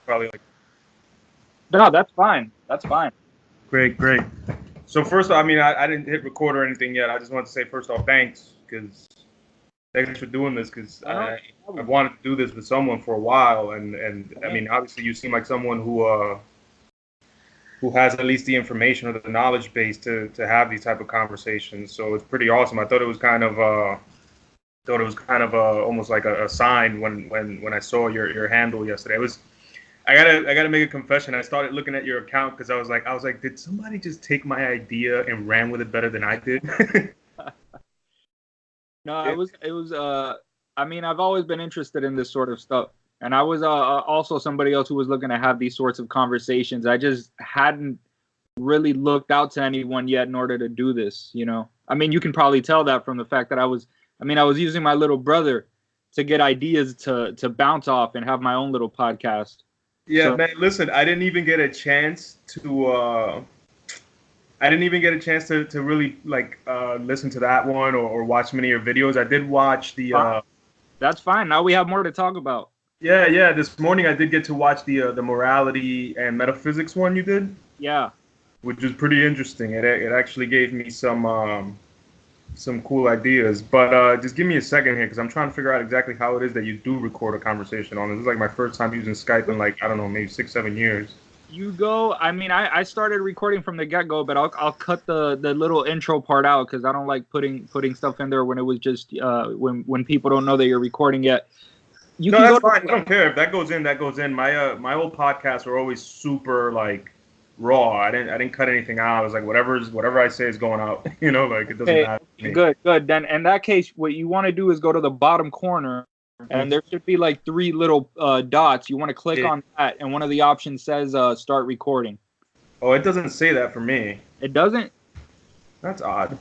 probably like. No, that's fine. That's fine. Great, great. So first, I mean, I didn't hit record or anything yet. I just wanted to say first off, thanks for doing this because I wanted to do this with someone for a while, and I mean, obviously, you seem like someone who has at least the information or the knowledge base to have these type of conversations. So it's pretty awesome. I thought it was kind of almost like a sign when I saw your handle yesterday. It was. I gotta make a confession. I started looking at your account because I was like, did somebody just take my idea and ran with it better than I did? No, it was. I mean, I've always been interested in this sort of stuff, and I was also somebody else who was looking to have these sorts of conversations. I just hadn't really looked out to anyone yet in order to do this. You know, I mean, you can probably tell that from the fact that I was using my little brother to get ideas to bounce off and have my own little podcast. Yeah, so, man, listen, I didn't even get a chance to really like listen to that one or watch many of your videos. I did watch the That's fine. Now we have more to talk about. Yeah. This morning I did get to watch the morality and metaphysics one you did. Yeah. Which was pretty interesting. It actually gave me some cool ideas, but just give me a second here because I'm trying to figure out exactly how it is that you do record a conversation on. This is like my first time using Skype in like, I don't know, maybe 6-7 years. You go. I mean, I started recording from the get-go, but I'll cut the little intro part out because I don't like putting stuff in there when it was just when people don't know that you're recording yet. No, that's fine. I don't care if that goes in. That goes in. My old podcasts were always super like raw. I didn't cut anything out. I was like, whatever I say is going out. You know, like it doesn't matter to me. Good. Then in that case, what you want to do is go to the bottom corner, and there should be like 3 little dots. You want to click on that, and one of the options says start recording. Oh, it doesn't say that for me. It doesn't? That's odd.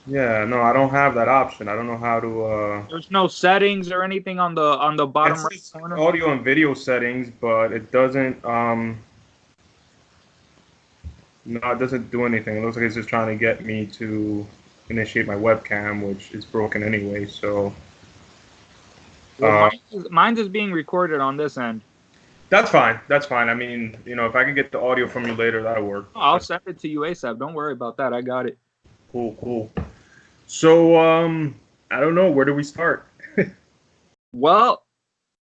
Yeah, no, I don't have that option. I don't know how to. There's no settings or anything on the bottom right corner. Audio and video settings, but it doesn't. No, it doesn't do anything. It looks like it's just trying to get me to initiate my webcam, which is broken anyway. So. Well, mine's is being recorded on this end. That's fine. I mean, you know, if I can get the audio from you later, that'll work. I'll send it to you ASAP. Don't worry about that. I got it. Cool. So, I don't know. Where do we start? Well,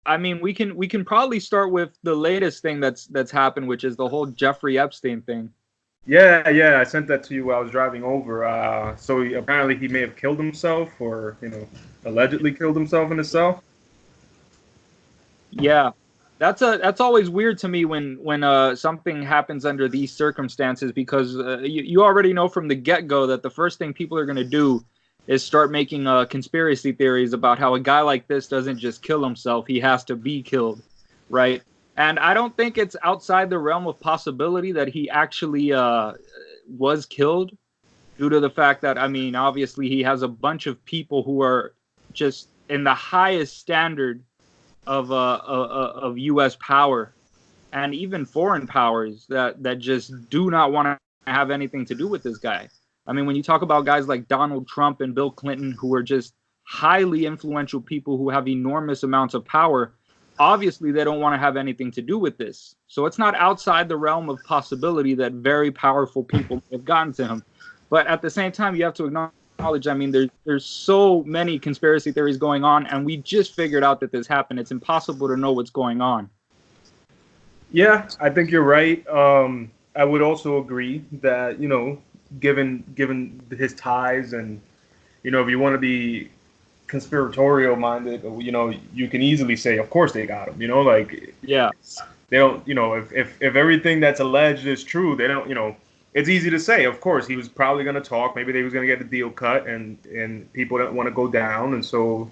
I mean, we can probably start with the latest thing that's happened, which is the whole Jeffrey Epstein thing. Yeah. I sent that to you while I was driving over. So apparently he may have killed himself, or allegedly killed himself in his cell. Yeah, that's always weird to me when something happens under these circumstances, because you already know from the get-go that the first thing people are going to do is start making conspiracy theories about how a guy like this doesn't just kill himself, he has to be killed, right? And I don't think it's outside the realm of possibility that he actually was killed, due to the fact that, I mean, obviously he has a bunch of people who are just in the highest standard of U.S. power, and even foreign powers that just do not want to have anything to do with this guy. I mean, when you talk about guys like Donald Trump and Bill Clinton, who are just highly influential people who have enormous amounts of power, obviously they don't want to have anything to do with this. So it's not outside the realm of possibility that very powerful people have gotten to him. But at the same time, you have to acknowledge, I mean, there's so many conspiracy theories going on, and we just figured out that this happened. It's impossible to know what's going on. Yeah, I think you're right. I would also agree that, given his ties, and, if you want to be conspiratorial minded, you can easily say, of course they got him, yeah, they don't, if everything that's alleged is true, they don't, it's easy to say, of course, he was probably going to talk. Maybe they was going to get the deal cut, and people don't want to go down. And so,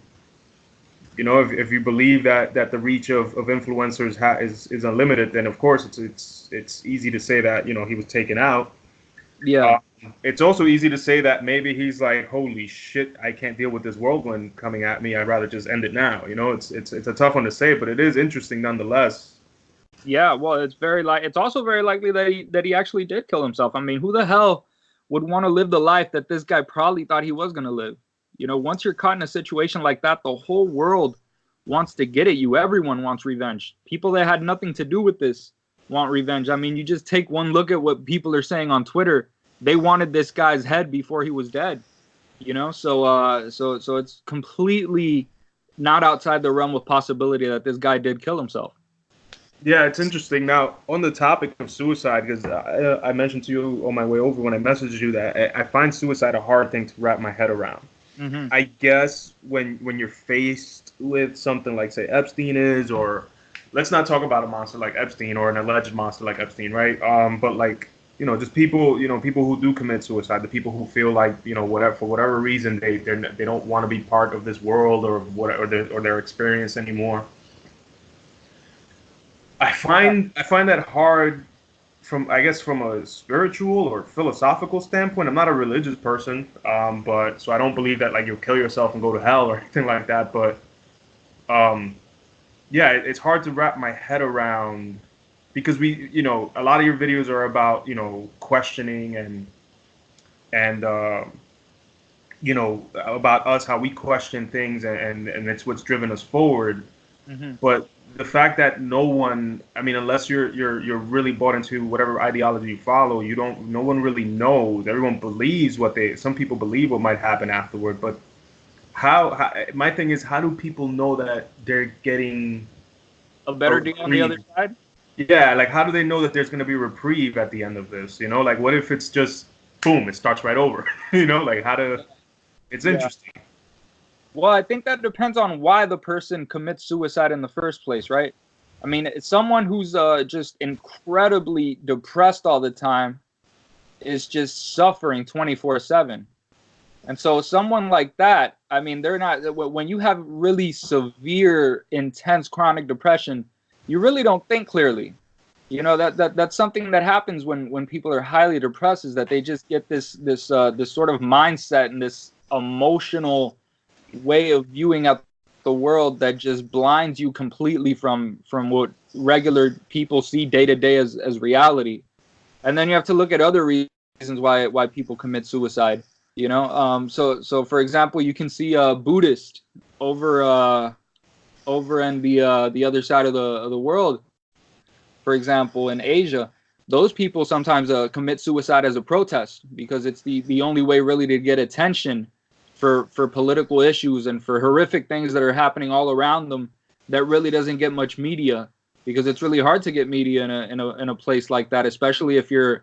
if you believe that the reach of influencers is unlimited, then of course it's easy to say that, he was taken out. Yeah. It's also easy to say that maybe he's like, holy shit, I can't deal with this whirlwind coming at me. I'd rather just end it now. It's a tough one to say, but it is interesting nonetheless. Yeah, well, it's also very likely that he actually did kill himself. I mean, who the hell would want to live the life that this guy probably thought he was going to live? Once you're caught in a situation like that, the whole world wants to get at you. Everyone wants revenge. People that had nothing to do with this want revenge. I mean, you just take one look at what people are saying on Twitter. They wanted this guy's head before he was dead. You know, so it's completely not outside the realm of possibility that this guy did kill himself. Yeah, it's interesting. Now, on the topic of suicide, because I mentioned to you on my way over when I messaged you that I find suicide a hard thing to wrap my head around. Mm-hmm. I guess when you're faced with something like, say, Epstein is, or let's not talk about a monster like Epstein or an alleged monster like Epstein, right? But like, just people, people who do commit suicide, the people who feel like, whatever, for whatever reason, they don't want to be part of this world or whatever, or their experience anymore. I find that hard from a spiritual or philosophical standpoint. I'm not a religious person, but so I don't believe that like you'll kill yourself and go to hell or anything like that. But yeah, it's hard to wrap my head around because a lot of your videos are about questioning and about us, how we question things, and it's what's driven us forward. Mm-hmm. But the fact that no one, I mean, unless you're really bought into whatever ideology you follow, no one really knows. Everyone believes some people believe what might happen afterward. But how my thing is, how do people know that they're getting a better deal on the other side? Yeah, like how do they know that there's going to be reprieve at the end of this? Like what if it's just boom, it starts right over? Like it's interesting. Well, I think that depends on why the person commits suicide in the first place, right? I mean, it's someone who's just incredibly depressed all the time is just suffering 24/7. And so someone like that, I mean, they're not, when you have really severe, intense chronic depression, you really don't think clearly. That's something that happens when people are highly depressed, is that they just get this sort of mindset and this emotional way of viewing at the world that just blinds you completely from what regular people see day to day as reality. And then you have to look at other reasons why people commit suicide. So for example, you can see a Buddhist over in the other side of the world. For example, in Asia, those people sometimes commit suicide as a protest because it's the only way really to get attention for political issues and for horrific things that are happening all around them that really doesn't get much media, because it's really hard to get media in a place like that, especially if you're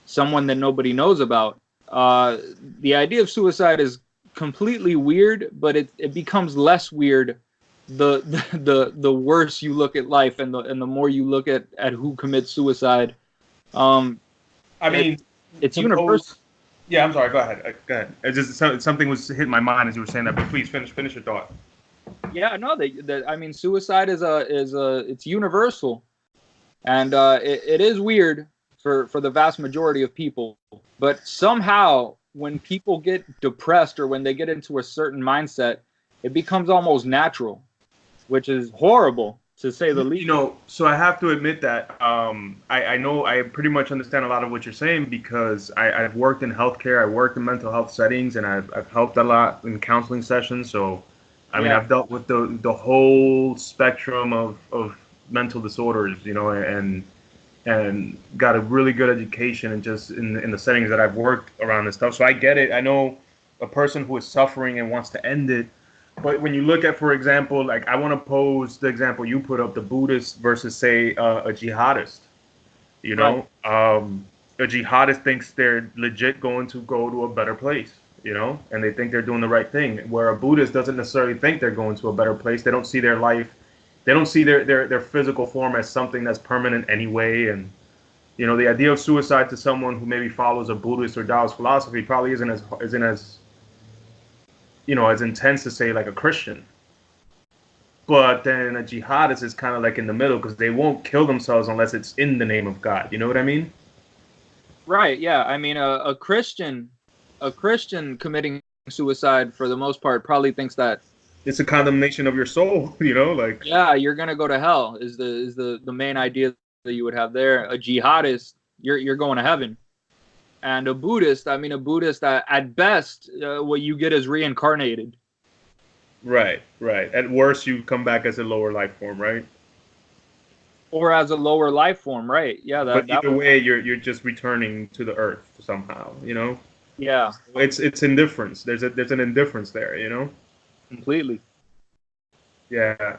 someone that nobody knows about. The idea of suicide is completely weird, but it becomes less weird the worse you look at life and the more you look at who commits suicide. I mean, it's universal. Yeah, I'm sorry. Go ahead. It's just something was hitting my mind as you were saying that. But please finish your thought. Yeah, no. I mean, suicide it's universal, and it is weird for the vast majority of people. But somehow, when people get depressed or when they get into a certain mindset, it becomes almost natural, which is horrible, to say the least. So I have to admit that I know I pretty much understand a lot of what you're saying because I've worked in healthcare, I worked in mental health settings, and I've helped a lot in counseling sessions. So, I mean, I've dealt with the whole spectrum of mental disorders, and got a really good education and just in the settings that I've worked around this stuff. So I get it. I know a person who is suffering and wants to end it. But when you look at, for example, like I want to pose the example you put up, the Buddhist versus, say, a jihadist. Right. A jihadist thinks they're legit going to go to a better place, and they think they're doing the right thing. Where a Buddhist doesn't necessarily think they're going to a better place. They don't see their life, they don't see their physical form as something that's permanent anyway. And the idea of suicide to someone who maybe follows a Buddhist or Taoist philosophy probably isn't as as intense to say like a Christian. But then a jihadist is kind of like in the middle because they won't kill themselves unless it's in the name of God. You know what I mean? Right. Yeah. I mean, a Christian committing suicide for the most part probably thinks that it's a condemnation of your soul. Like yeah, you're gonna go to hell is the main idea that you would have there. A jihadist, you're going to heaven. And a Buddhist, at best, what you get is reincarnated. Right, right. At worst, you come back as a lower life form, right? or as a lower life form, right? Yeah, But that either way, you're just returning to the earth somehow, you know? yeah, It's indifference. There's an indifference there, you know? completely. Yeah.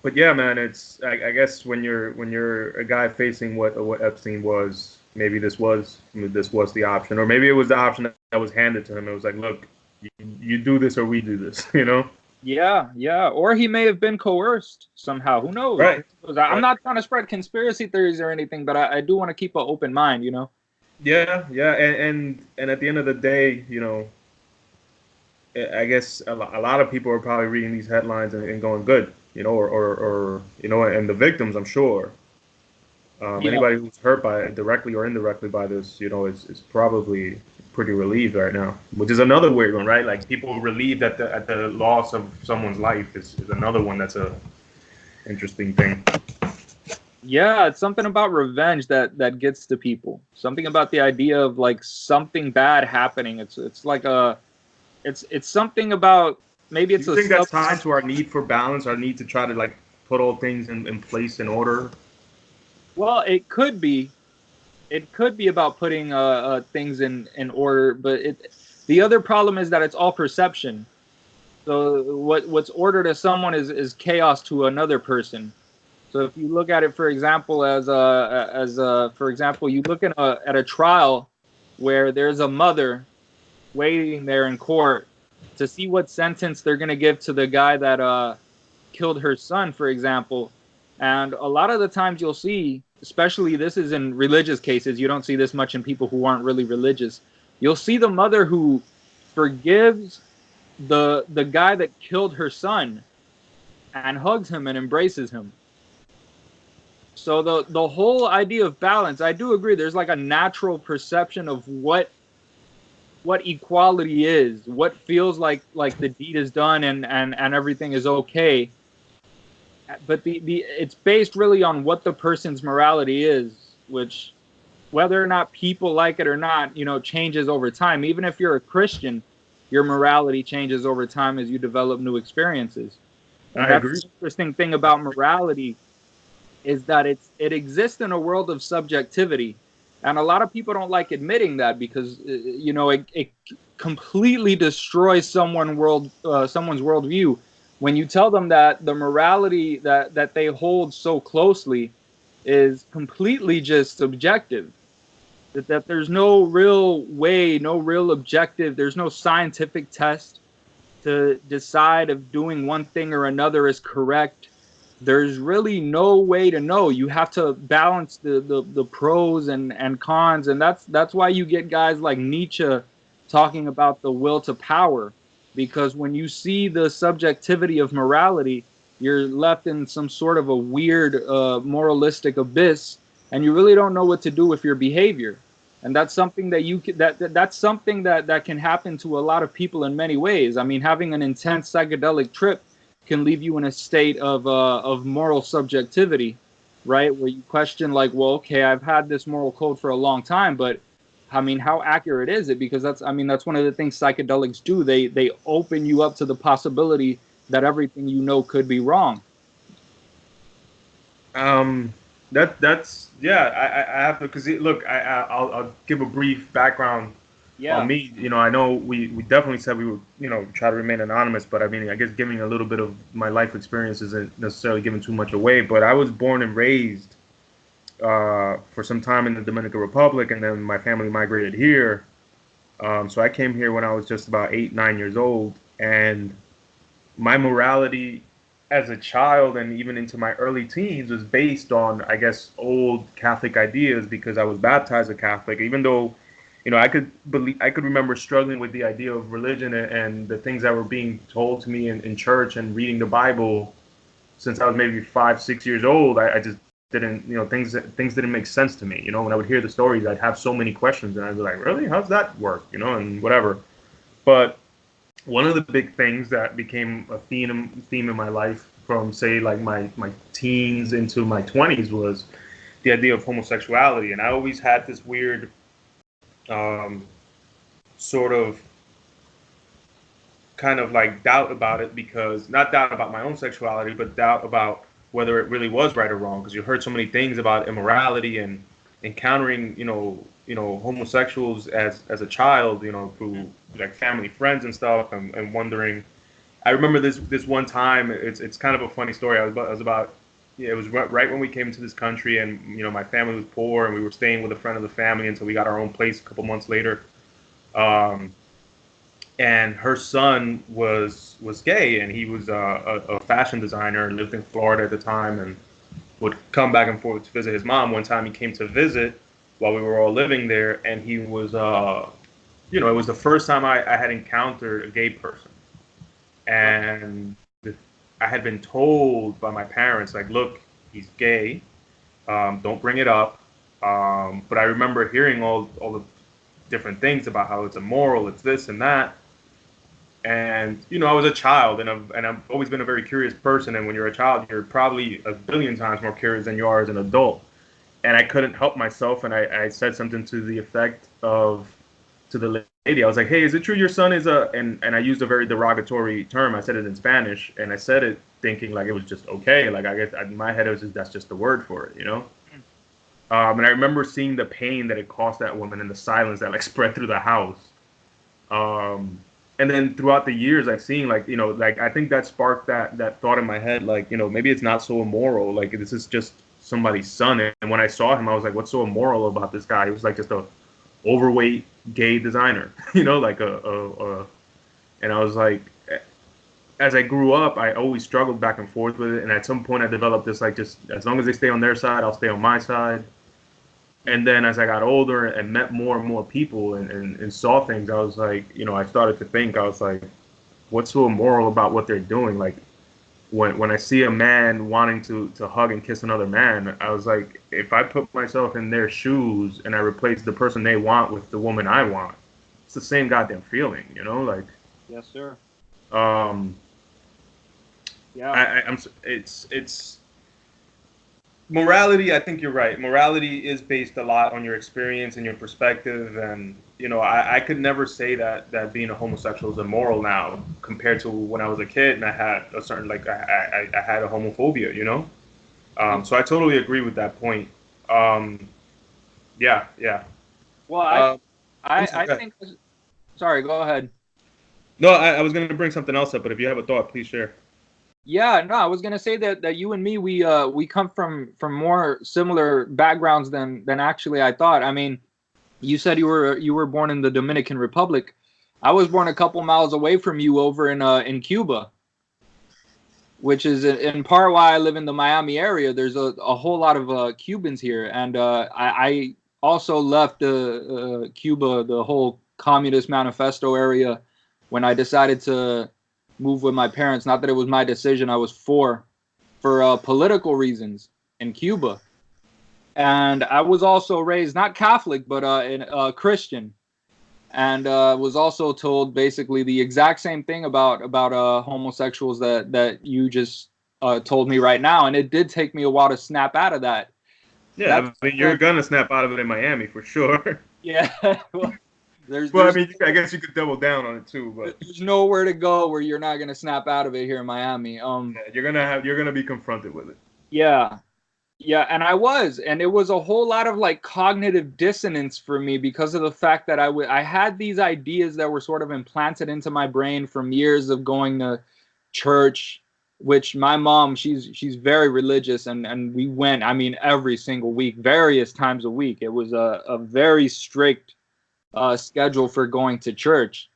But yeah, man, I guess when you're a guy facing what Epstein was, maybe this was the option, or maybe it was the option that was handed to him. It was like, look, you do this or we do this, you know? Yeah, yeah. Or he may have been coerced somehow. Who knows? Right. I'm Right. not trying to spread conspiracy theories or anything, but I do want to keep an open mind, you know? Yeah, yeah, and at the end of the day, you know, I guess a lot of people are probably reading these headlines and going, good, you know, or you know, and the victims, I'm sure, Yeah. anybody who's hurt by it directly or indirectly by this, you know, is probably pretty relieved right now, which is another weird one, right? Like people relieved at the loss of someone's life is another one that's a interesting thing. Yeah, it's something about revenge that gets to people. Something about the idea of like something bad happening. It's like a it's something about maybe Do it's you a think sub. that's tied to our need for balance, our need to try to like put all things in place in order? Well, it could be about putting things in order, but the other problem is that it's all perception. So what's order to someone is chaos to another person. So if you look at it, for example, for example, you look at a trial where there's a mother waiting there in court to see what sentence they're going to give to the guy that killed her son, for example. And a lot of the times you'll see, especially this is in religious cases, you don't see this much in people who aren't really religious. You'll see the mother who forgives the guy that killed her son and hugs him and embraces him. So the whole idea of balance, I do agree. There's like a natural perception of what equality is, what feels like the deed is done and everything is okay. But the it's based really on what the person's morality is, which whether or not people like it or not, you know, changes over time. Even if you're a Christian, your morality changes over time as you develop new experiences. And I that's agree. the interesting thing about morality is that it exists in a world of subjectivity, and a lot of people don't like admitting that because you know it completely destroys someone's worldview when you tell them that the morality that they hold so closely is completely just subjective. That there's no real way, no real objective, there's no scientific test to decide if doing one thing or another is correct. There's really no way to know. You have to balance the pros and cons, and that's why you get guys like Nietzsche talking about the will to power, because when you see the subjectivity of morality, you're left in some sort of a weird moralistic abyss, and you really don't know what to do with your behavior. And that's something that that's something that can happen to a lot of people in many ways. I mean, having an intense psychedelic trip can leave you in a state of moral subjectivity, right? Where you question like, well, okay, I've had this moral code for a long time, but I mean, how accurate is it? Because that's one of the things psychedelics do. They open you up to the possibility that everything you know could be wrong. Um, that's yeah. I have to because look, I'll give a brief background on Yeah, me. You know, I know we definitely said we would try to remain anonymous, but I mean, I guess giving a little bit of my life experience isn't necessarily giving too much away. But I was born and raised for some time in the Dominican Republic, and then my family migrated here. So I came here when I was just about 8, 9 years old, and my morality as a child and even into my early teens was based on, I guess, old Catholic ideas because I was baptized a Catholic. Even though, I could remember struggling with the idea of religion and the things that were being told to me in church and reading the Bible since I was maybe 5, 6 years old. I just didn't, things didn't make sense to me. You know, when I would hear the stories, I'd have so many questions, and I'd be like, really, how's that work? You know, and whatever. But one of the big things that became a theme in my life from say like my teens into my 20s was the idea of homosexuality, and I always had this weird um, sort of kind of like doubt about it, because not doubt about my own sexuality, but doubt about whether it really was right or wrong, because you heard so many things about immorality and encountering, homosexuals as a child, through like family friends and stuff, and wondering. I remember this one time. It's kind of a funny story. I was about yeah, it was right when we came to this country, and my family was poor, and we were staying with a friend of the family until we got our own place a couple months later. Um, and her son was gay, and he was a fashion designer and lived in Florida at the time, and would come back and forth to visit his mom. One time he came to visit while we were all living there, and he was it was the first time I had encountered a gay person, and I had been told by my parents, like, look, he's gay, don't bring it up. But I remember hearing all the different things about how it's immoral, it's this and that. And I was a child, and I've always been a very curious person. And when you're a child, you're probably a billion times more curious than you are as an adult. And I couldn't help myself, and I said something to the effect of to the lady. I was like, "Hey, is it true your son is a?" And I used a very derogatory term. I said it in Spanish, and I said it thinking like it was just okay. Like, I guess in my head it was just, that's just the word for it, And I remember seeing the pain that it cost that woman, and the silence that like spread through the house. And then throughout the years, I've seen like I think that sparked that thought in my head, like maybe it's not so immoral. Like, this is just somebody's son. And when I saw him, I was like, what's so immoral about this guy? He was like just a overweight gay designer, like and I was like, as I grew up, I always struggled back and forth with it. And at some point I developed this, like, just as long as they stay on their side, I'll stay on my side. And then as I got older and met more and more people and saw things, I was like, I started to think, I was like, what's so immoral about what they're doing? Like, when I see a man wanting to hug and kiss another man, I was like, if I put myself in their shoes and I replace the person they want with the woman I want, it's the same goddamn feeling, like. Yes, sir. Yeah. It's morality. I think you're right. Morality is based a lot on your experience and your perspective, and I could never say that being a homosexual is immoral now compared to when I was a kid and I had a certain, like, I had a homophobia, so I totally agree with that point. Yeah. Well, I think. Sorry, go ahead. No, I was going to bring something else up, but if you have a thought, please share. Yeah, no, I was gonna say that you and me, we come from more similar backgrounds than actually I thought. I mean, you said you were born in the Dominican Republic. I was born a couple miles away from you over in Cuba, which is in part why I live in the Miami area. There's a whole lot of Cubans here, and I also left Cuba, the whole Communist Manifesto area, when I decided to move with my parents. Not that it was my decision. I was for political reasons in Cuba. And I was also raised not Catholic, but Christian, and was also told basically the exact same thing about homosexuals that you just told me right now. And it did take me a while to snap out of that. Yeah, I mean, you're gonna snap out of it in Miami for sure. Yeah. Well, I mean, I guess you could double down on it too, but there's nowhere to go where you're not gonna snap out of it here in Miami. Yeah, you're gonna be confronted with it. Yeah, and I was, and it was a whole lot of like cognitive dissonance for me because of the fact that I had these ideas that were sort of implanted into my brain from years of going to church, which my mom, she's very religious, and we went, I mean, every single week, various times a week. It was a very strict schedule for going to church.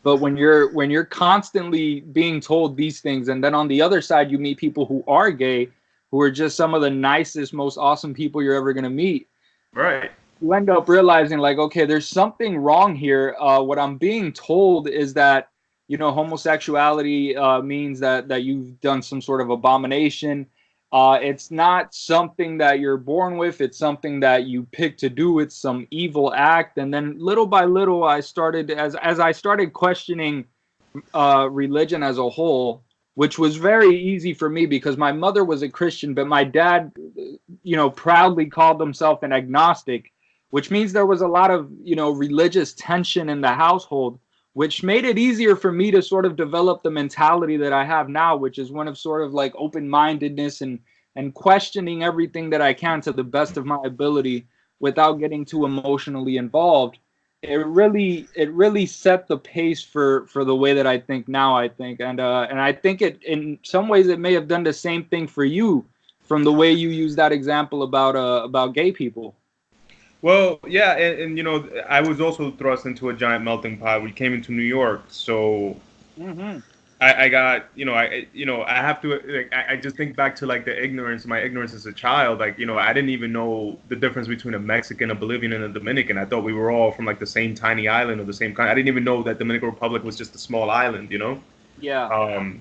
But when you're constantly being told these things, and then on the other side you meet people who are gay, who are just some of the nicest, most awesome people you're ever going to meet, right, you end up realizing, like, okay, there's something wrong here. What I'm being told is that homosexuality means that you've done some sort of abomination. It's not something that you're born with. It's something that you pick to do. It's some evil act. And then little by little, I started, as I started questioning religion as a whole, which was very easy for me because my mother was a Christian, but my dad, proudly called himself an agnostic, which means there was a lot of, religious tension in the household. which made it easier for me to sort of develop the mentality that I have now, which is one of sort of like open-mindedness and questioning everything that I can to the best of my ability without getting too emotionally involved. It really set the pace for the way that I think now, I think. And I think it, in some ways, it may have done the same thing for you from the way you use that example about gay people. Well, yeah, and you know, I was also thrust into a giant melting pot. We came into New York, so Mm-hmm. I got, I have to, like, I just think back to like the ignorance, my ignorance as a child. Like, I didn't even know the difference between a Mexican, a Bolivian, and a Dominican. I thought we were all from like the same tiny island or the same kind. I didn't even know that Dominican Republic was just a small island. Yeah.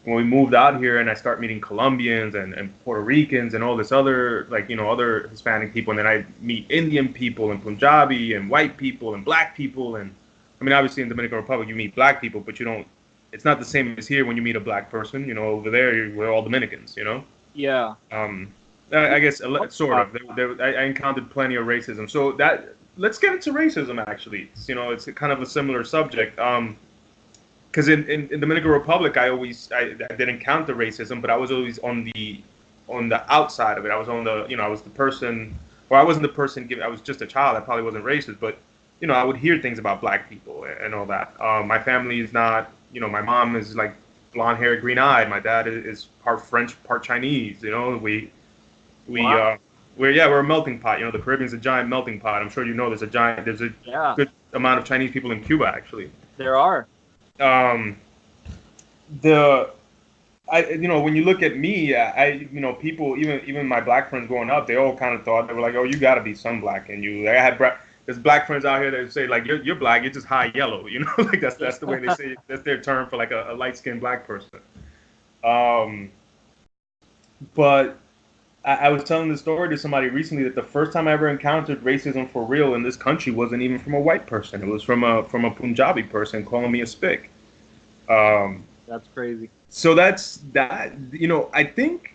When we moved out here and I start meeting Colombians and Puerto Ricans and all this other, like, other Hispanic people, and then I meet Indian people and Punjabi and white people and black people. And I mean, obviously in Dominican Republic, you meet black people, but you don't, it's not the same as here when you meet a black person. Over there, we're all Dominicans. Yeah. I guess sort of. I encountered plenty of racism. So let's get into racism. Actually, it's kind of a similar subject. Because in Dominican Republic, I did encounter racism, but I was always on the outside of it. I was on the, I was the person, or I wasn't the person I was just a child. I probably wasn't racist, but I would hear things about black people and all that. My family is not, my mom is like blonde hair, green eyed. My dad is part French, part Chinese. Wow. We're a melting pot. The Caribbean's a giant melting pot. I'm sure there's a Yeah. good amount of Chinese people in Cuba actually. There are. When you look at me, people, even my black friends growing up, they all kind of thought, they were like, oh, you got to be some black in you. Like, there's black friends out here that say like, you're black, you're just high yellow, like that's the way they say it. That's their term for like a light skinned black person. But I was telling the story to somebody recently that the first time I ever encountered racism for real in this country wasn't even from a white person. It was from a Punjabi person calling me a spick. That's crazy. So that's that. I think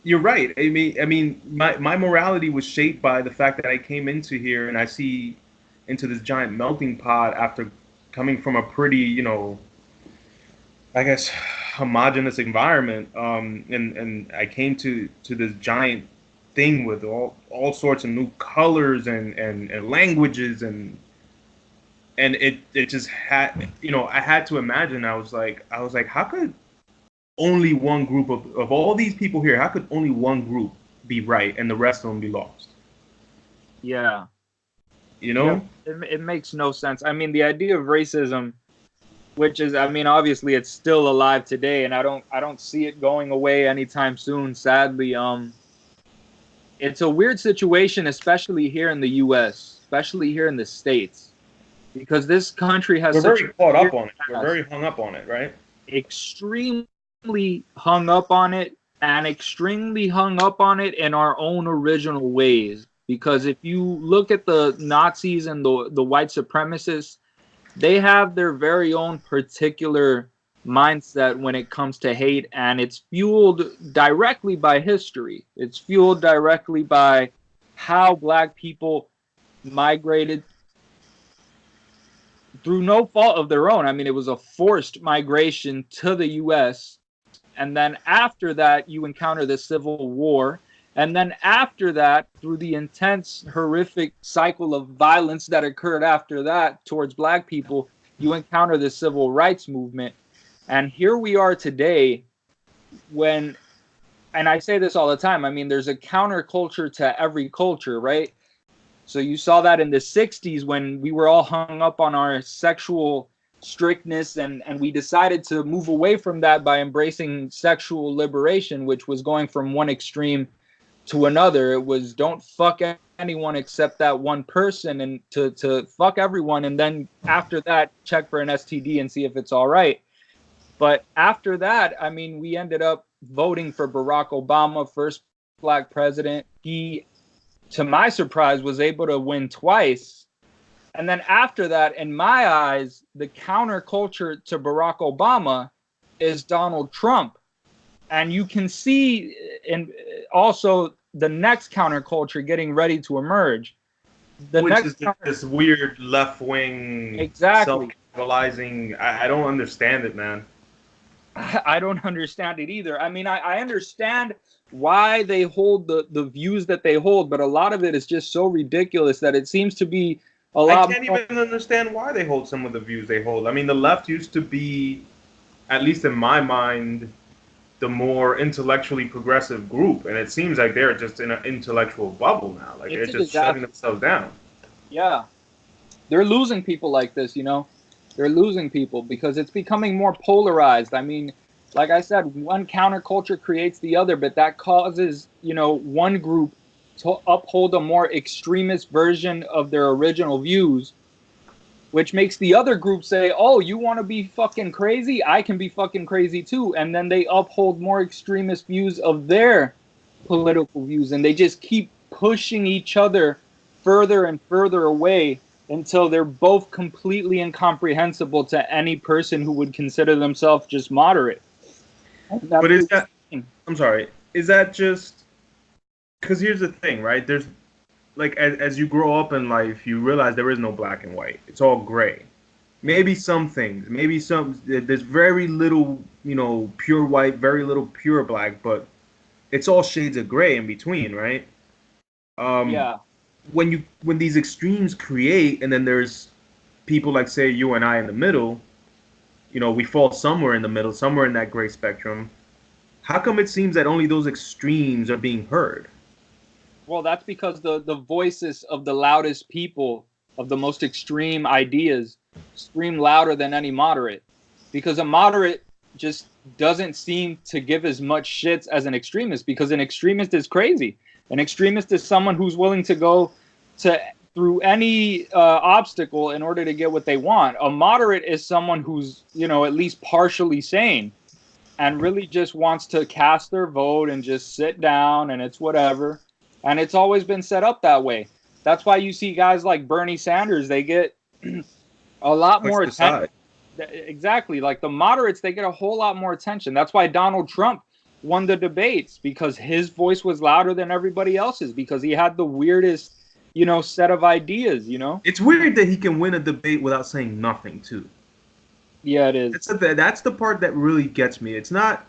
you're right. I mean, my morality was shaped by the fact that I came into here and I see into this giant melting pot after coming from a pretty, I guess, homogenous environment. And I came to this giant thing with all sorts of new colors and languages and it just had, I had to imagine. I was like, how could only one group of all these people here, how could only one group be right and the rest of them be lost? Yeah. Yeah, it makes no sense. I mean, the idea of racism, which is, I mean, obviously it's still alive today, and I don't see it going away anytime soon, sadly. It's a weird situation, especially here in the U.S., especially here in the States, because this country has we're very caught up on it. past. We're very hung up on it, right? Extremely hung up on it, and extremely hung up on it in our own original ways. Because if you look at the Nazis and the white supremacists, they have their very own particular mindset when it comes to hate, and it's fueled directly by history. It's fueled directly by how black people migrated through no fault of their own. I mean, it was a forced migration to the U.S. And then after that, you encounter the Civil War. And then after that, through the intense, horrific cycle of violence that occurred after that towards black people, you encounter the civil rights movement. And here we are today when, and I say this all the time, I mean, there's a counterculture to every culture, right? So you saw that in the 60s when we were all hung up on our sexual strictness, and we decided to move away from that by embracing sexual liberation, which was going from one extreme to another. It was don't fuck anyone except that one person, and to fuck everyone, and then after that check for an STD and see if it's all right. But after that, I mean, we ended up voting for Barack Obama, first black president. He, to my surprise, was able to win twice. And then after that, in my eyes, the counterculture to Barack Obama is Donald Trump. And you can see in also the next counterculture getting ready to emerge. Which is this weird left-wing, exactly Realizing I don't understand it, man. I don't understand it either. I mean, I understand why they hold the views that they hold, but a lot of it is just so ridiculous that it seems to be a I lot can't more. even understand why they hold some of the views they hold. I mean, the left used to be, at least in my mind, the more intellectually progressive group, and it seems like they're just in an intellectual bubble now. Like they're It's a just shutting disaster. themselves down. Yeah, they're losing people like this, you know. They're losing people because it's becoming more polarized. I mean, like I said, one counterculture creates the other, but that causes, you know, one group to uphold a more extremist version of their original views, which makes the other group say, "Oh, you want to be fucking crazy? I can be fucking crazy too." And then they uphold more extremist views of their political views, and they just keep pushing each other further and further away until they're both completely incomprehensible to any person who would consider themselves just moderate. And that's But is the that? thing. I'm sorry. Is that just? Because here's the thing, right? There's like as you grow up in life, you realize there is no black and white. It's all gray. Maybe some things, maybe some. There's very little, pure white, very little pure black, but it's all shades of gray in between, right? Um, Yeah. when these extremes create, and then there's people like say you and I in the middle, we fall somewhere in the middle, somewhere in that gray spectrum. How come it seems that only those extremes are being heard? Well, that's because the voices of the loudest people of the most extreme ideas scream louder than any moderate. Because a moderate just doesn't seem to give as much shits as an extremist, because an extremist is crazy. An extremist is someone who's willing to go to through any obstacle in order to get what they want. A moderate is someone who's, you know, at least partially sane and really just wants to cast their vote and just sit down and it's whatever. And it's always been set up that way. That's why you see guys like Bernie Sanders, they get a lot more Pushed attention. aside. Exactly. Like the moderates, they get a whole lot more attention. That's why Donald Trump won the debates, because his voice was louder than everybody else's, because he had the weirdest, you know, set of ideas, you know? It's weird that he can win a debate without saying nothing too. Yeah, it is. That's the part that really gets me. It's not,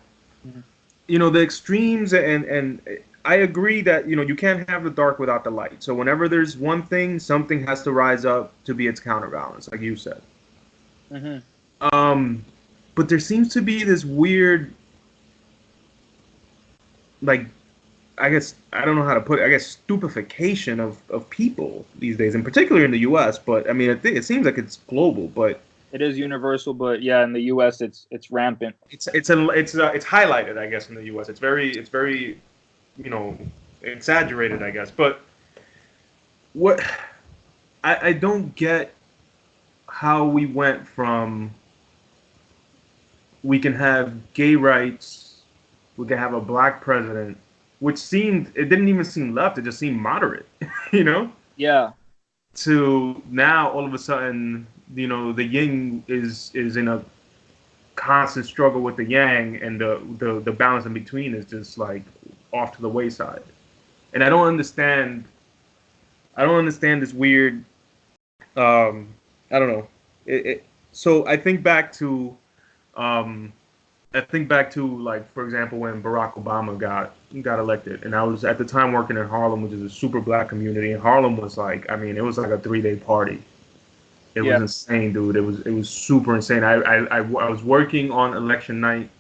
the extremes, and I agree that you can't have the dark without the light. So whenever there's one thing, something has to rise up to be its counterbalance, like you said. Mm-hmm. Um, but there seems to be this weird, like, I guess I don't know how to put it. I guess stupefaction of people these days, in particular in the U.S. But I mean, it seems like it's global. But It is universal, but yeah, in the U.S., it's rampant. it's highlighted, I guess, in the U.S. It's very you know exaggerated, I guess. But what I don't get how we went from we can have gay rights, we can have a black president, which it didn't even seem left, it just seemed moderate, you know, Yeah, to now all of a sudden, the yin is in a constant struggle with the yang, and the balance in between is just like off to the wayside. And I don't understand this weird I don't know. So um, I think back to, like, for example, when Barack Obama got elected, and I was at the time working in Harlem, which is a super black community. And Harlem was like, I mean, it was like a 3-day party. It was yeah, insane, dude. It was super insane. I was working on election night.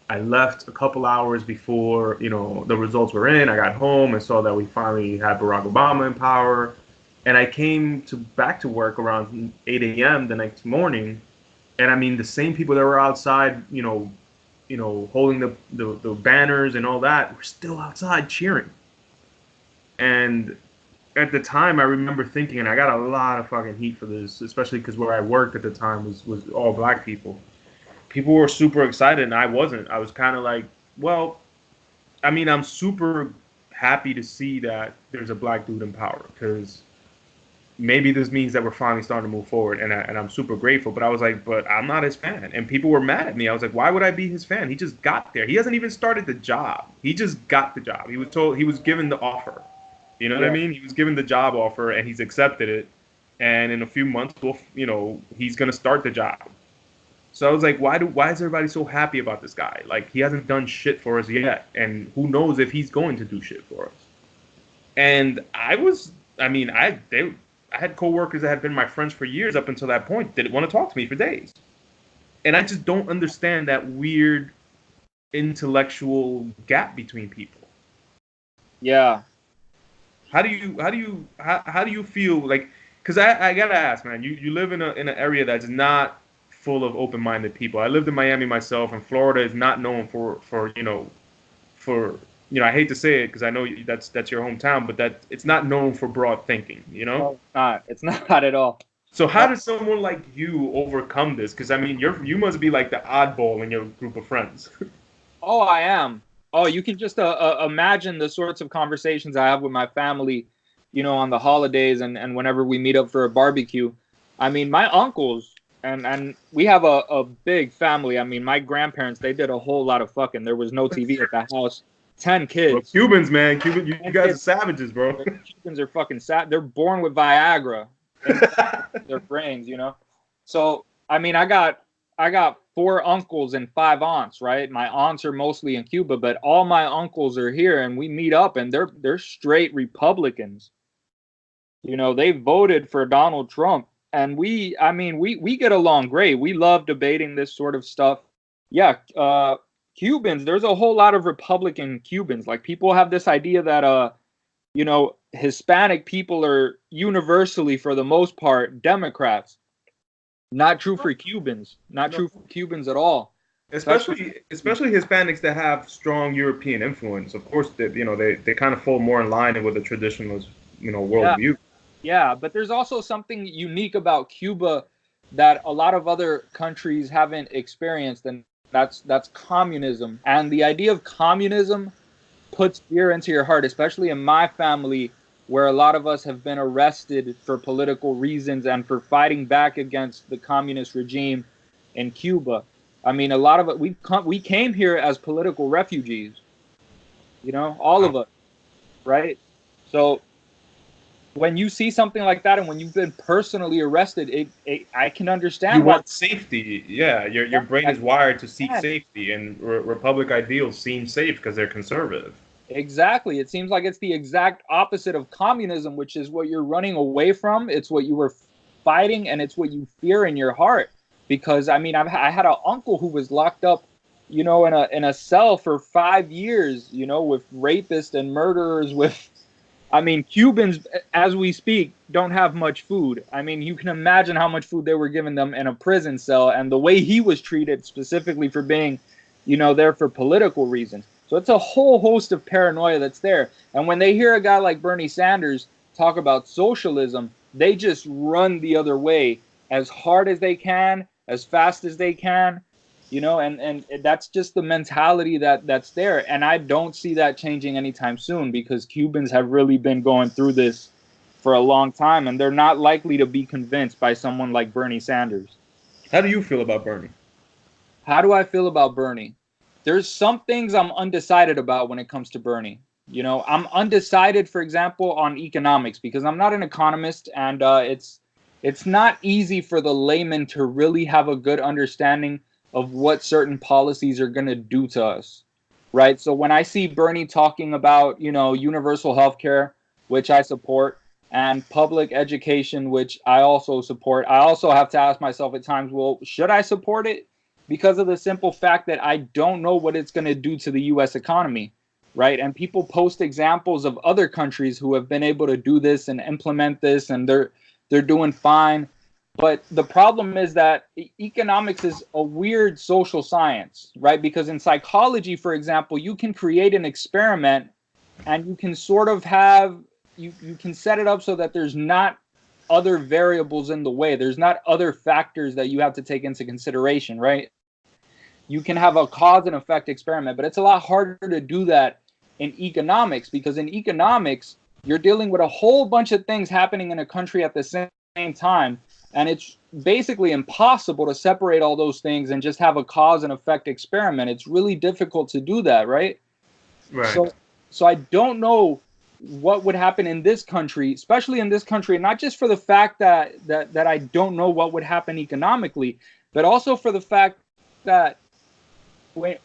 I left a couple hours before the results were in. I got home and saw that we finally had Barack Obama in power, and I came back to work around 8 a.m. the next morning, and I mean the same people that were outside, holding the banners and all that, were still outside cheering. And at the time, I remember thinking, and I got a lot of fucking heat for this, especially because where I worked at the time was all black people. People were super excited, and I wasn't. I was kind of like, well, I mean, I'm super happy to see that there's a black dude in power, because maybe this means that we're finally starting to move forward, and I'm super grateful. But I was like, but I'm not his fan, and people were mad at me. I was like, why would I be his fan? He just got there. He hasn't even started the job. He just got the job. He was given the offer. You know what I yeah. mean? He was given the job offer, and he's accepted it. and in a few months, he's gonna start the job. So I was like, why is everybody so happy about this guy? Like, he hasn't done shit for us yet, and who knows if he's going to do shit for us. And I had coworkers that had been my friends for years up until that point, didn't want to talk to me for days. And I just don't understand that weird intellectual gap between people. Yeah. How do you feel like? Because I gotta ask, man. You live in an area that's not full of open-minded people. I lived in Miami myself, and Florida is not known for I hate to say it because I know that's your hometown, but it's not known for broad thinking. No, it's not. It's not at all. So how does someone like you overcome this? Because I mean, you must be like the oddball in your group of friends. Oh, I am. Oh, you can just imagine the sorts of conversations I have with my family, on the holidays and whenever we meet up for a barbecue. I mean, my uncles, and we have a big family. I mean, my grandparents, they did a whole lot of fucking. There was no TV at the house. 10 kids. Well, Cubans, man. You guys are savages, bro. Cubans are fucking They're born with Viagra in their brains, So, I mean, I got 4 uncles and 5 aunts, right? My aunts are mostly in Cuba, but all my uncles are here, and we meet up, and they're straight Republicans. They voted for Donald Trump, and we get along great. We love debating this sort of stuff. Yeah, Cubans, there's a whole lot of Republican Cubans. Like, people have this idea that Hispanic people are universally, for the most part, Democrats. Not true for Cubans. Not true for Cubans at all. Especially Hispanics that have strong European influence. Of course, they kind of fall more in line with the traditionalist, worldview. Yeah, but there's also something unique about Cuba that a lot of other countries haven't experienced, and that's communism. And the idea of communism puts fear into your heart, especially in my family, where a lot of us have been arrested for political reasons and for fighting back against the communist regime in Cuba. I mean, a lot of it, we came here as political refugees, all of us, right? So when you see something like that, and when you've been personally arrested, I can understand. You want safety, yeah. Your brain is wired to seek safety, and Republic ideals seem safe because they're conservative. Exactly. It seems like it's the exact opposite of communism, which is what you're running away from. It's what you were fighting, and it's what you fear in your heart. Because I mean, I had an uncle who was locked up, in a cell for 5 years, with rapists and murderers. Cubans, as we speak, don't have much food. I mean, you can imagine how much food they were giving them in a prison cell, and the way he was treated specifically for being, there for political reasons. So it's a whole host of paranoia that's there. And when they hear a guy like Bernie Sanders talk about socialism, they just run the other way as hard as they can, as fast as they can, and that's just the mentality that's there. And I don't see that changing anytime soon, because Cubans have really been going through this for a long time, and they're not likely to be convinced by someone like Bernie Sanders. How do you feel about Bernie? How do I feel about Bernie? There's some things I'm undecided about when it comes to Bernie. I'm undecided, for example, on economics, because I'm not an economist, and it's not easy for the layman to really have a good understanding of what certain policies are going to do to us, right? So when I see Bernie talking about, universal health care, which I support, and public education, which I also support, I also have to ask myself at times, well, should I support it? Because of the simple fact that I don't know what it's going to do to the U.S. economy, right? And people post examples of other countries who have been able to do this and implement this, and they're doing fine. But the problem is that economics is a weird social science, right? Because in psychology, for example, you can create an experiment, and you can sort of have, you can set it up so that there's not other variables in the way. There's not other factors that you have to take into consideration, right? You can have a cause and effect experiment, but it's a lot harder to do that in economics, because in economics, you're dealing with a whole bunch of things happening in a country at the same time. And it's basically impossible to separate all those things and just have a cause and effect experiment. It's really difficult to do that, right? Right. So I don't know what would happen in this country, especially in this country, and not just for the fact that I don't know what would happen economically, but also for the fact that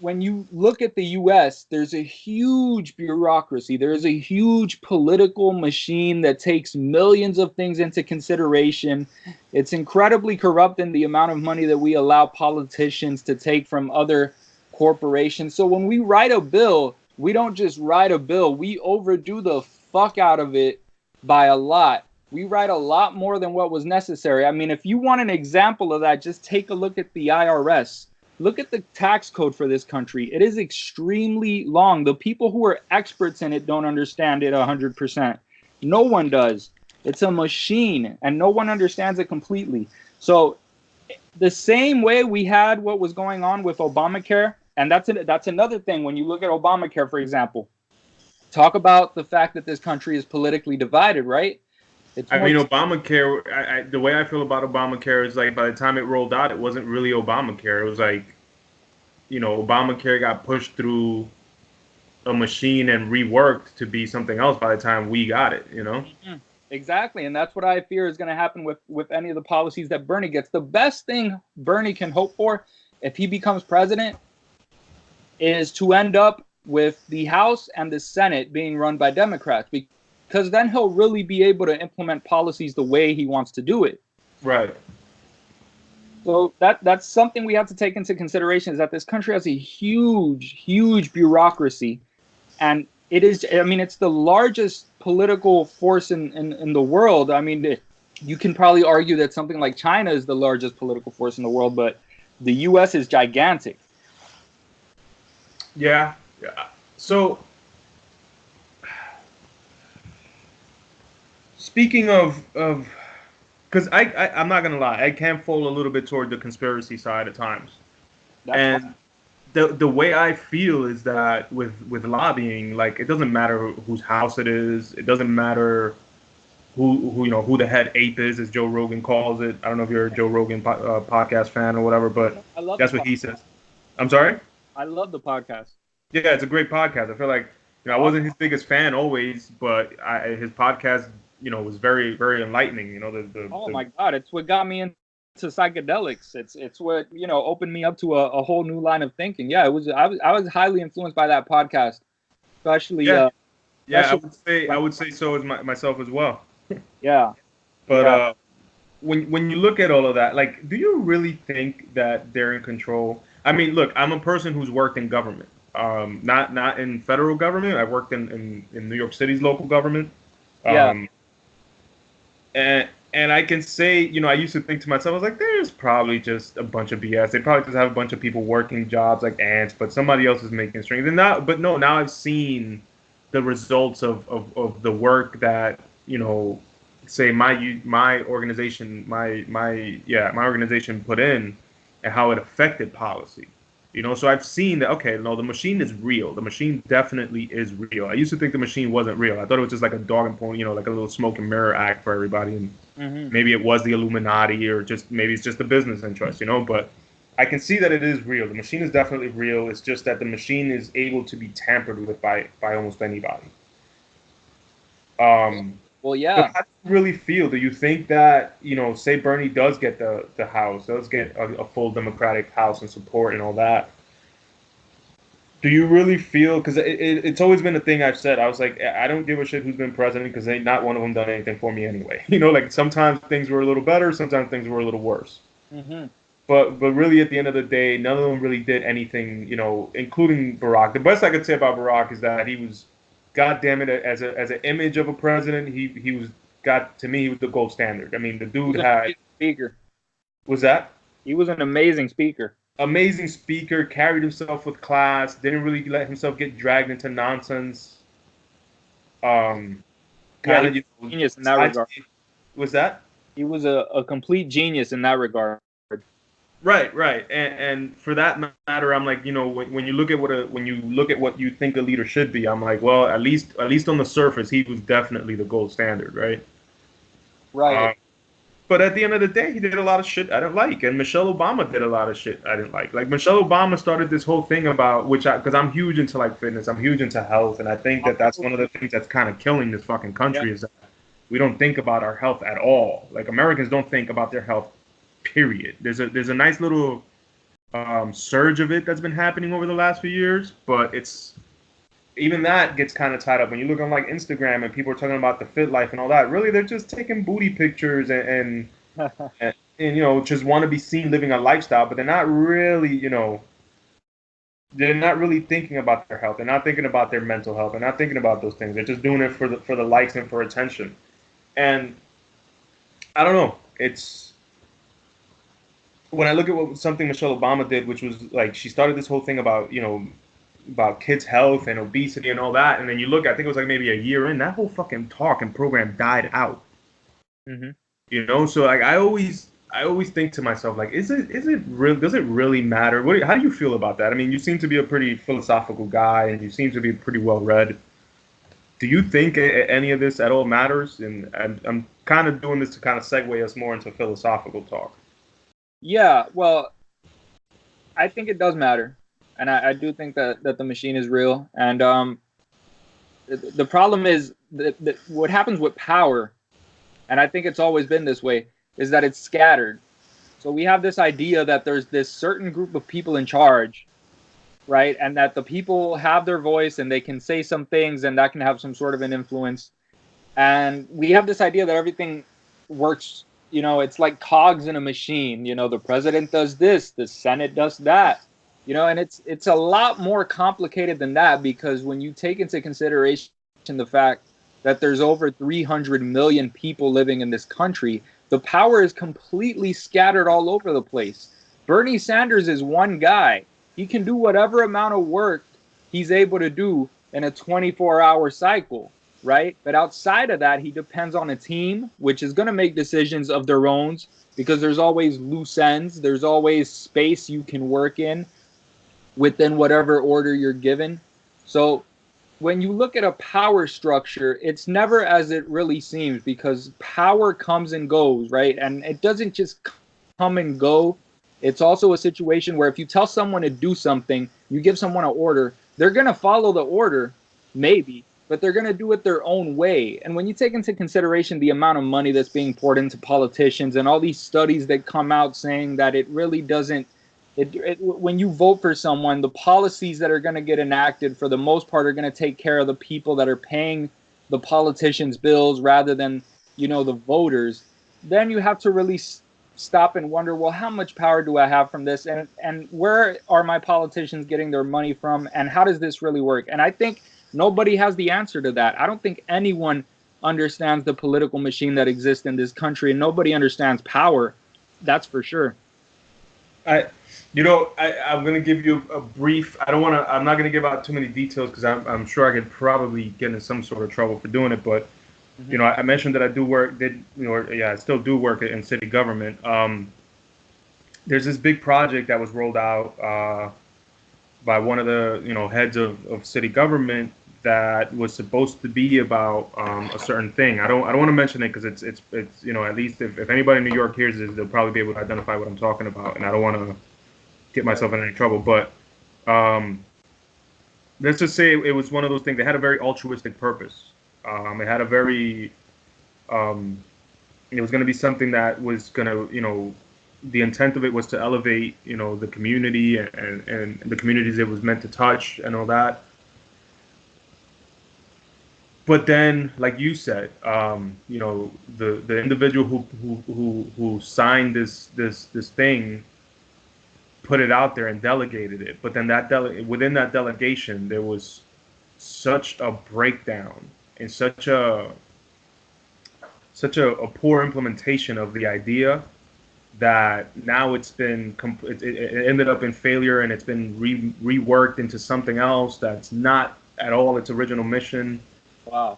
when you look at the US, there's a huge bureaucracy. There's a huge political machine that takes millions of things into consideration. It's incredibly corrupt in the amount of money that we allow politicians to take from other corporations. So when we write a bill, we don't just write a bill, we overdo the fuck out of it by a lot. We write a lot more than what was necessary. I mean, if you want an example of that, just take a look at the IRS. Look at the tax code for this country. It is extremely long. The people who are experts in it don't understand it 100%. No one does. It's a machine, and no one understands it completely. So the same way we had what was going on with Obamacare, and that's another thing. When you look at Obamacare, for example, talk about the fact that this country is politically divided, right? Obamacare, the way I feel about Obamacare is like by the time it rolled out, it wasn't really Obamacare. It was like, Obamacare got pushed through a machine and reworked to be something else by the time we got it, Mm-hmm. Exactly. And that's what I fear is going to happen with any of the policies that Bernie gets. The best thing Bernie can hope for if he becomes president is to end up with the House and the Senate being run by Democrats, because then he'll really be able to implement policies the way he wants to do it. Right. So that's something we have to take into consideration, is that this country has a huge bureaucracy, and it's the largest political force in the world. I mean, you can probably argue that something like China is the largest political force in the world, but the U.S. is gigantic. Yeah. So, speaking of, because I'm not gonna lie, I can fall a little bit toward the conspiracy side at times, and the way I feel is that with lobbying, like, it doesn't matter whose house it is, it doesn't matter who the head ape is, as Joe Rogan calls it. I don't know if you're a Joe Rogan podcast fan or whatever, but that's what he says. I'm sorry? I love the podcast. Yeah, it's a great podcast. I feel like, I wasn't his biggest fan always, but his podcast, was very, very enlightening. My God, it's what got me into psychedelics. It's what, opened me up to a whole new line of thinking. Yeah, I was highly influenced by that podcast, especially. I would say so as myself as well. Yeah. But when you look at all of that, like, do you really think that they're in control? I mean, look, I'm a person who's worked in government. Not in federal government. I worked in New York City's local government. And I can say, I used to think to myself, I was like, there's probably just a bunch of BS. They probably just have a bunch of people working jobs like ants, but somebody else is making strings. And now I've seen the results of the work that, say my organization put in, and how it affected policy. So I've seen that, okay, no, the machine is real. The machine definitely is real. I used to think the machine wasn't real. I thought it was just like a dog and pony, like a little smoke and mirror act for everybody. And maybe it was the Illuminati, or maybe it's just the business interest, But I can see that it is real. The machine is definitely real. It's just that the machine is able to be tampered with by almost anybody. Well, yeah. How do you really feel? Do you think that, say Bernie does get the House, does get a full Democratic House and support and all that? Do you really feel, because it's always been a thing I've said, I was like, I don't give a shit who's been president, because ain't not one of them done anything for me anyway. Like, sometimes things were a little better, sometimes things were a little worse. Mm-hmm. But really, at the end of the day, none of them really did anything, including Barack. The best I could say about Barack is that he was, God damn it, as an image of a president, he was, to me, he was the gold standard. I mean, the dude had speaker. Was that? He was an amazing speaker. Amazing speaker, carried himself with class, didn't really let himself get dragged into nonsense. Genius in that regard. Was that? He was a complete genius in that regard. Right, and for that matter, I'm like, when you look at what you think a leader should be, I'm like, well, at least on the surface, he was definitely the gold standard, right? Right. But at the end of the day, he did a lot of shit I didn't like, and Michelle Obama did a lot of shit I didn't like. Like Michelle Obama started this whole thing about because I'm huge into like fitness, I'm huge into health, and I think that that's one of the things that's kind of killing this fucking Yeah. country is that we don't think about our health at all. Like Americans don't think about their health. Period. There's a nice little surge of it that's been happening over the last few years, but it's even that gets kind of tied up when you look on like Instagram and people are talking about the fit life and all that. Really, they're just taking booty pictures and you know just want to be seen living a lifestyle, but they're not really they're not really thinking about their health. They're not thinking about their mental health. They're not thinking about those things. They're just doing it for the likes and for attention. And I don't know. It's when I look at something Michelle Obama did, which was like she started this whole thing about about kids' health and obesity and all that, and then you look, I think it was like maybe a year in, that whole fucking talk and program died out. Mm-hmm. So like I always think to myself, like, is it real? Does it really matter? How do you feel about that? I mean, you seem to be a pretty philosophical guy, and you seem to be pretty well read. Do you think any of this at all matters? And I'm kind of doing this to kind of segue us more into philosophical talk. Yeah, well, I think it does matter, and I do think that the machine is real. And the problem is that what happens with power, and I think it's always been this way, is that it's scattered. So we have this idea that there's this certain group of people in charge, right? And that the people have their voice and they can say some things and that can have some sort of an influence. And we have this idea that everything works, it's like cogs in a machine. The president does this, the Senate does that, and it's a lot more complicated than that, because when you take into consideration the fact that there's over 300 million people living in this country, the power is completely scattered all over the place. Bernie Sanders is one guy. He can do whatever amount of work he's able to do in a 24-hour cycle, right? But outside of that, he depends on a team, which is going to make decisions of their own, because there's always loose ends. There's always space you can work in within whatever order you're given. So when you look at a power structure, it's never as it really seems, because power comes and goes, right? And it doesn't just come and go. It's also a situation where if you tell someone to do something, you give someone an order, they're going to follow the order, maybe, but they're going to do it their own way. And when you take into consideration the amount of money that's being poured into politicians and all these studies that come out saying that it really doesn't, when you vote for someone, the policies that are going to get enacted for the most part are going to take care of the people that are paying the politicians' bills rather than, the voters. Then you have to really stop and wonder, well, how much power do I have from this? And where are my politicians getting their money from? And how does this really work? And I think nobody has the answer to that. I don't think anyone understands the political machine that exists in this country, and nobody understands power. That's for sure. I'm going to give you a brief. I'm not going to give out too many details because I'm sure I could probably get in some sort of trouble for doing it. But, I mentioned that I I still do work in city government. There's this big project that was rolled out by one of the, heads of city government that was supposed to be about a certain thing. I don't want to mention it because it's at least if anybody in New York hears this, they'll probably be able to identify what I'm talking about, and I don't want to get myself in any trouble. But let's just say it was one of those things. They had a very altruistic purpose. It had a very it was going to be something that was going to the intent of it was to elevate the community and the communities it was meant to touch and all that. But then, like you said, the individual who signed this thing put it out there and delegated it. But then within that delegation, there was such a breakdown and such a poor implementation of the idea that now it ended up in failure, and it's been reworked into something else that's not at all its original mission. Wow.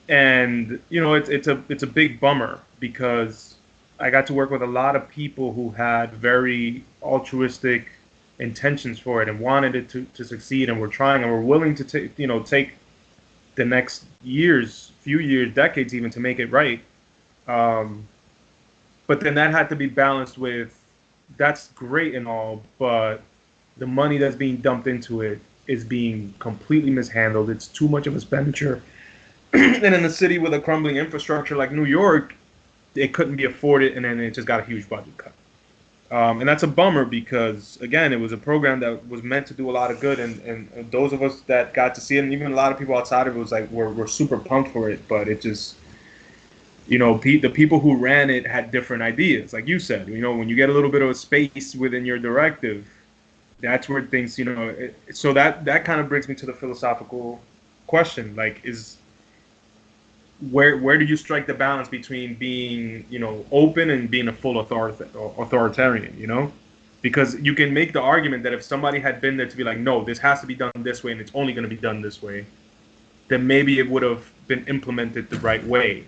And it's a big bummer, because I got to work with a lot of people who had very altruistic intentions for it and wanted it to succeed, and were trying and were willing to take the next few years, decades even, to make it right. But then that had to be balanced with, that's great and all, but the money that's being dumped into it is being completely mishandled. It's too much of expenditure. And in a city with a crumbling infrastructure like New York, it couldn't be afforded, and then it just got a huge budget cut. And that's a bummer because, again, it was a program that was meant to do a lot of good, and those of us that got to see it, and even a lot of people outside of it, was like, we're super pumped for it, but it just, the people who ran it had different ideas. Like you said, when you get a little bit of a space within your directive, that's where things, so that kind of brings me to the philosophical question, like, where do you strike the balance between being, open and being a full authoritarian, because you can make the argument that if somebody had been there to be like, no, this has to be done this way and it's only going to be done this way, then maybe it would have been implemented the right way.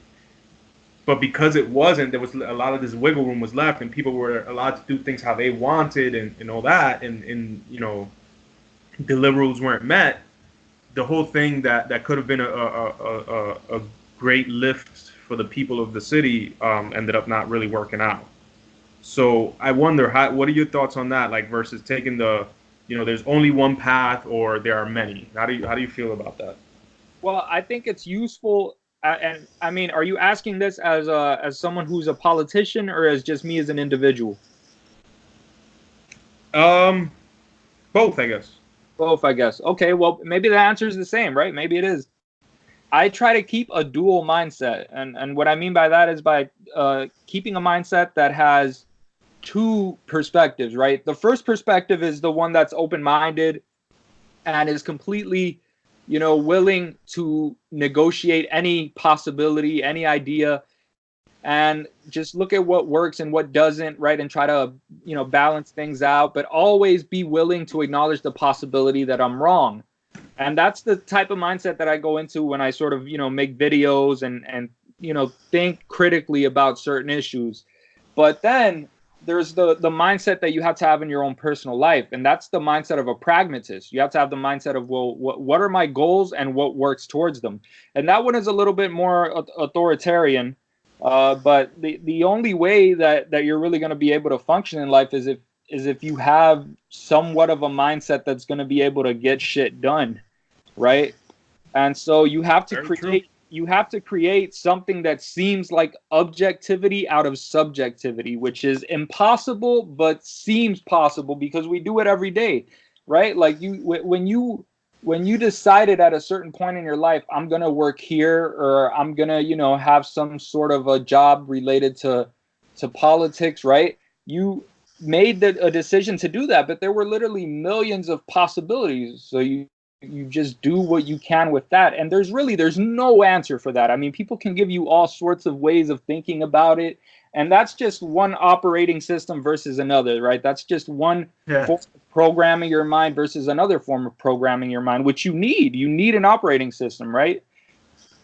But because it wasn't, there was a lot of this wiggle room was left, and people were allowed to do things how they wanted and all that, and deliverables weren't met. The whole thing that could have been a great lift for the people of the city ended up not really working out. So I wonder, what are your thoughts on that? Like, versus taking there's only one path, or there are many. How do you feel about that? Well, I think it's useful. And I mean, are you asking this as someone who's a politician, or as just me as an individual? Both, I guess. Both, I guess. Okay, well, maybe the answer is the same, right? Maybe it is. I try to keep a dual mindset, and what I mean by that is by keeping a mindset that has two perspectives, right? The first perspective is the one that's open-minded and is completely, willing to negotiate any possibility, any idea, and just look at what works and what doesn't, right? And try to, balance things out, but always be willing to acknowledge the possibility that I'm wrong. And that's the type of mindset that I go into when I sort of, make videos and think critically about certain issues. But then there's the mindset that you have to have in your own personal life. And that's the mindset of a pragmatist. You have to have the mindset of, well, what are my goals and what works towards them? And that one is a little bit more authoritarian. But the only way that you're really going to be able to function in life is if you have somewhat of a mindset that's going to be able to get shit done. Right. And so you have to create something that seems like objectivity out of subjectivity, which is impossible, but seems possible because we do it every day. Right. Like when you decided at a certain point in your life, I'm going to work here, or I'm going to, have some sort of a job related to politics. Right. You made a decision to do that, but there were literally millions of possibilities. So you just do what you can with that. And there's no answer for that. I mean, people can give you all sorts of ways of thinking about it. And that's just one operating system versus another, right? That's just one form of programming your mind versus another form of programming your mind, which you need. You need an operating system, right?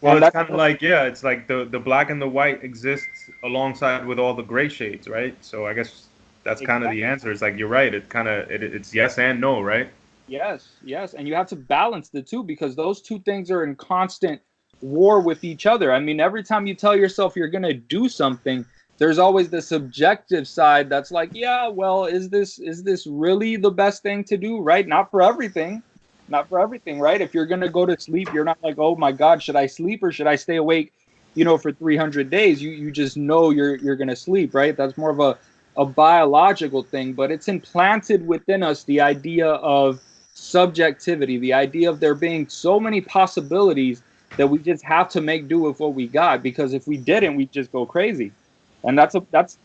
Well, it's kind of like, it's like the black and the white exists alongside with all the gray shades, right? So I guess that's kind of the answer. It's like, you're right. It's yes and no, right? Yes. And you have to balance the two, because those two things are in constant war with each other. I mean, every time you tell yourself you're going to do something, there's always the subjective side that's like, yeah, well, is this really the best thing to do, right? Not for everything, right? If you're going to go to sleep, you're not like, oh my God, should I sleep or should I stay awake, for 300 days? You just know you're going to sleep, right? That's more of a biological thing, but it's implanted within us, the idea of subjectivity, the idea of there being so many possibilities that we just have to make do with what we got, because if we didn't, we'd just go crazy. And that's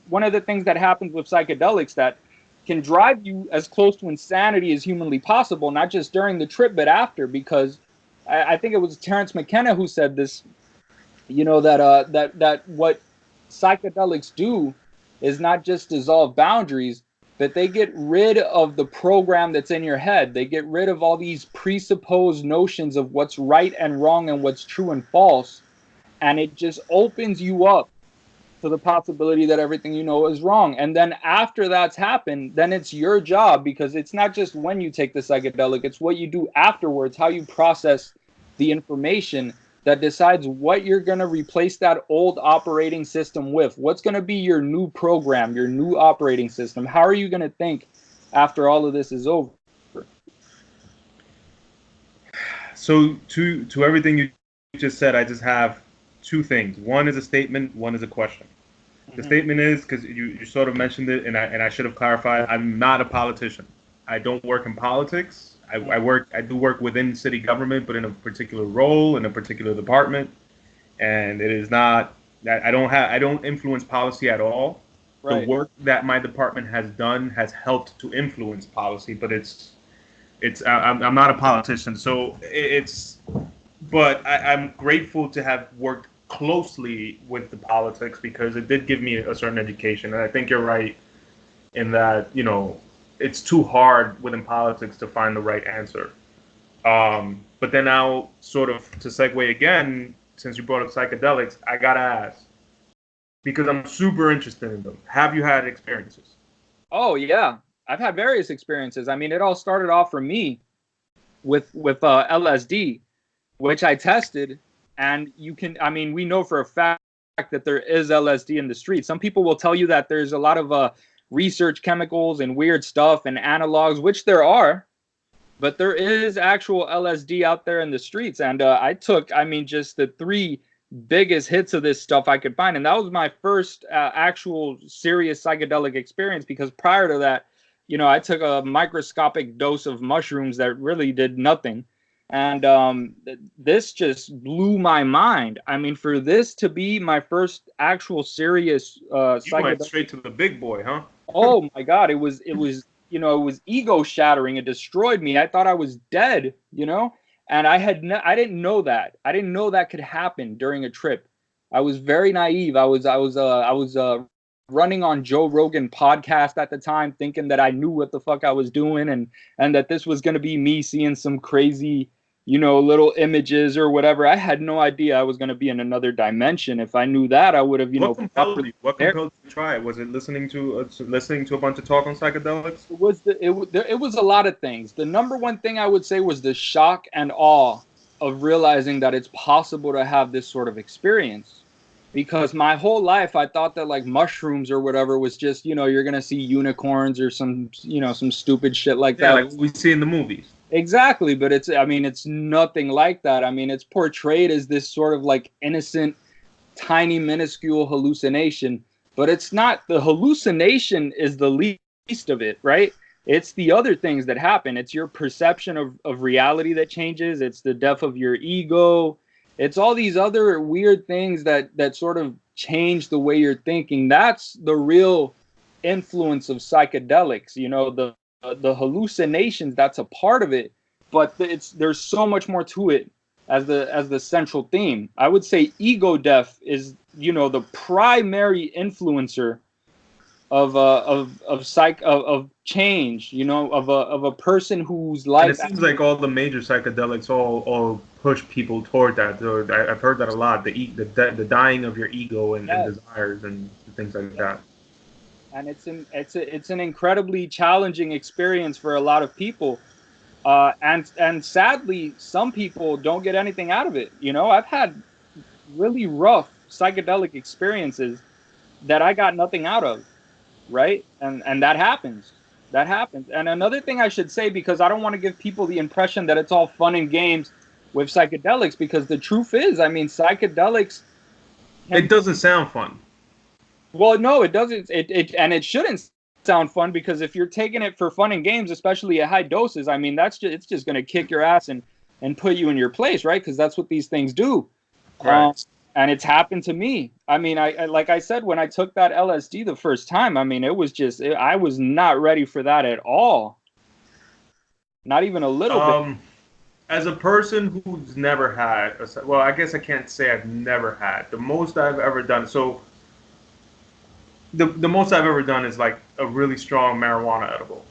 one of the things that happens with psychedelics that can drive you as close to insanity as humanly possible, not just during the trip, but after, because I think it was Terence McKenna who said this, that what psychedelics do is not just dissolve boundaries, but they get rid of the program that's in your head. They get rid of all these presupposed notions of what's right and wrong and what's true and false. And it just opens you up to the possibility that everything you know is wrong. And then after that's happened, then it's your job, because it's not just when you take the psychedelic, it's what you do afterwards, how you process the information that decides what you're going to replace that old operating system with. What's going to be your new program, your new operating system? How are you going to think after all of this is over? So to everything you just said, I just have two things. One is a statement, one is a question. The statement is, because you sort of mentioned it, and I should have clarified, I'm not a politician. I don't work in politics. I do work within city government, but in a particular role, in a particular department. And it is not, I don't influence policy at all. The Right. work that my department has done has helped to influence policy, but I'm not a politician. So but I'm grateful to have worked closely with the politics because it did give me a certain education. And I think you're right in that, it's too hard within politics to find the right answer. But then now, sort of to segue again, since you brought up psychedelics, I gotta ask, because I'm super interested in them. Have you had experiences? Oh yeah, I've had various experiences. I mean, it all started off for me with LSD, which I tested, and we know for a fact that there is LSD in the street. Some people will tell you that there's a lot of research chemicals and weird stuff and analogs, which there are, but there is actual LSD out there in the streets. And I took, just the three biggest hits of this stuff I could find. And that was my first actual serious psychedelic experience, because prior to that, I took a microscopic dose of mushrooms that really did nothing. And this just blew my mind. I mean, for this to be my first actual serious You went straight to the big boy, huh? Oh my God, it was ego shattering. It destroyed me. I thought I was dead, and I didn't know that. I didn't know that could happen during a trip. I was very naive. I was running on Joe Rogan podcast at the time, thinking that I knew what the fuck I was doing, and that this was going to be me seeing some crazy, little images or whatever. I had no idea I was going to be in another dimension. If I knew that, I would have, What compelled you? What compelled you to try it? Was it listening to a bunch of talk on psychedelics? It was a lot of things. The number one thing I would say was the shock and awe of realizing that it's possible to have this sort of experience. Because my whole life I thought that like mushrooms or whatever was just, you're gonna see unicorns or some stupid shit like that. Yeah, like we see in the movies. Exactly, but it's nothing like that. It's portrayed as this sort of like innocent, tiny, minuscule hallucination, but it's not. The hallucination is the least of it, right? It's the other things that happen. It's your perception of reality that changes. It's the death of your ego. It's all these other weird things that sort of change the way you're thinking. That's the real influence of psychedelics. The hallucinations, that's a part of it, but there's so much more to it as the central theme. I would say ego death is the primary influencer of change, of a person whose life. And it seems like all the major psychedelics all push people toward that. So I've heard that a lot. The dying of your ego and desires and things like that. And it's an incredibly challenging experience for a lot of people, and sadly, some people don't get anything out of it. I've had really rough psychedelic experiences that I got nothing out of, right? And that happens. That happens. And another thing I should say, because I don't want to give people the impression that it's all fun and games with psychedelics, because the truth is, psychedelics. It doesn't sound fun. Well, no, it doesn't. It shouldn't sound fun, because if you're taking it for fun and games, especially at high doses, it's just going to kick your ass and put you in your place, right? Because that's what these things do. Right. And it's happened to me. I like I said, when I took that LSD the first time, it was just, I was not ready for that at all. Not even a little bit. As a person who's never had, well, I guess I can't say I've never had. The most I've ever done, the most I've ever done is like a really strong marijuana edible.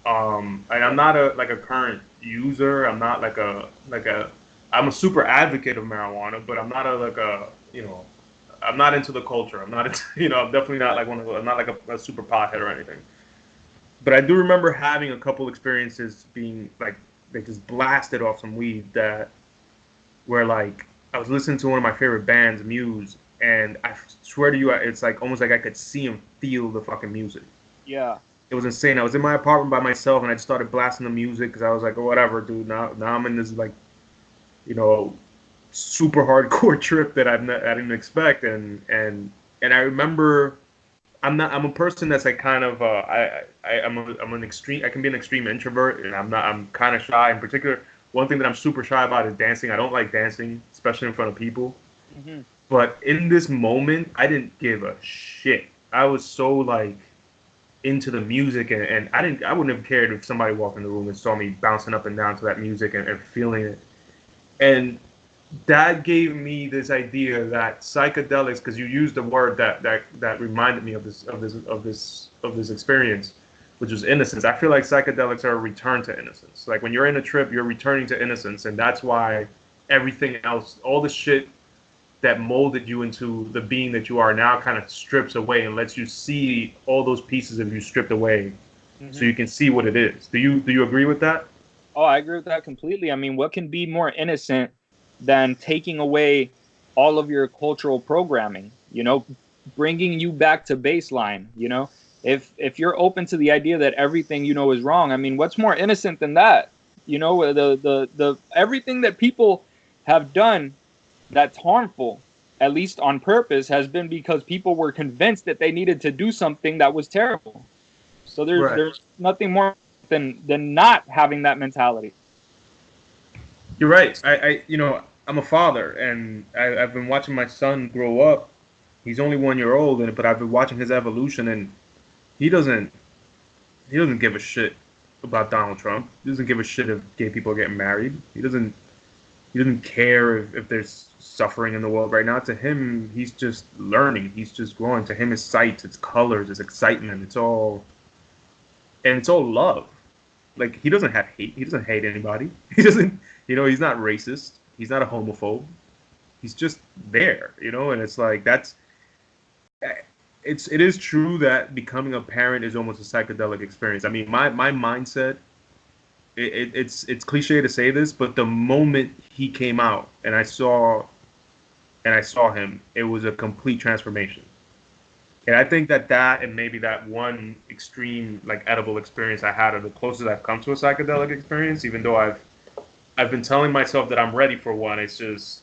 And I'm not a current user. I'm not I'm a super advocate of marijuana, but I'm not I'm not into the culture. I'm not into, I'm definitely not like I'm not like a super pothead or anything. But I do remember having a couple experiences being like, they just blasted off some weed that were like, I was listening to one of my favorite bands, Muse, and I swear to you, it's like almost like I could see and feel the fucking music. Yeah. It was insane. I was in my apartment by myself, and I started blasting the music because I was like, oh, whatever, dude. Now I'm in this like, you know, super hardcore trip that I didn't expect, and I remember I'm a person that's like kind of I'm an extreme. I can be an extreme introvert, and I'm kind of shy. In particular, one thing that I'm super shy about is dancing. I don't like dancing, especially in front of people. Hmm. But in this moment, I didn't give a shit. I was so like into the music, and I wouldn't have cared if somebody walked in the room and saw me bouncing up and down to that music and feeling it. And that gave me this idea that psychedelics, because you used the word that reminded me of this experience, which was innocence. I feel like psychedelics are a return to innocence. Like when you're in a trip, you're returning to innocence, and that's why everything else, all the shit that molded you into the being that you are now, kind of strips away and lets you see all those pieces of you stripped away, so Hmm. you can see what it is. Do you agree with that? Oh, I agree with that completely. I mean, what can be more innocent than taking away all of your cultural programming? Bringing you back to baseline. If you're open to the idea that everything is wrong, I mean, what's more innocent than that? The everything that people have done that's harmful, at least on purpose, has been because people were convinced that they needed to do something that was terrible. So there's Right. there's nothing more than not having that mentality. You're right. I'm a father, and I've been watching my son grow up. He's only 1 year old, but I've been watching his evolution, and he doesn't he doesn't give a shit about Donald Trump. He doesn't give a shit if gay people are getting married. He doesn't care if there's suffering in the world right now. To him, he's just learning. He's just growing. To him, it's sights, it's colors, it's excitement. It's all love. Like he doesn't have hate. He doesn't hate anybody. He doesn't. He's not racist. He's not a homophobe. He's just there. And it's like it is true that becoming a parent is almost a psychedelic experience. I mean, my mindset. It's cliche to say this, but the moment he came out and I saw him, it was a complete transformation. And I think that and maybe that one extreme like edible experience I had are the closest I've come to a psychedelic experience. Even though I've been telling myself that I'm ready for one, it's just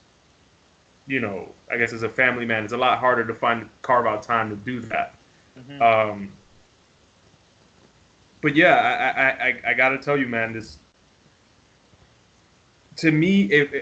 I guess as a family man, it's a lot harder to carve out time to do that. Hmm. Um, but yeah, I gotta tell you, man, this to me,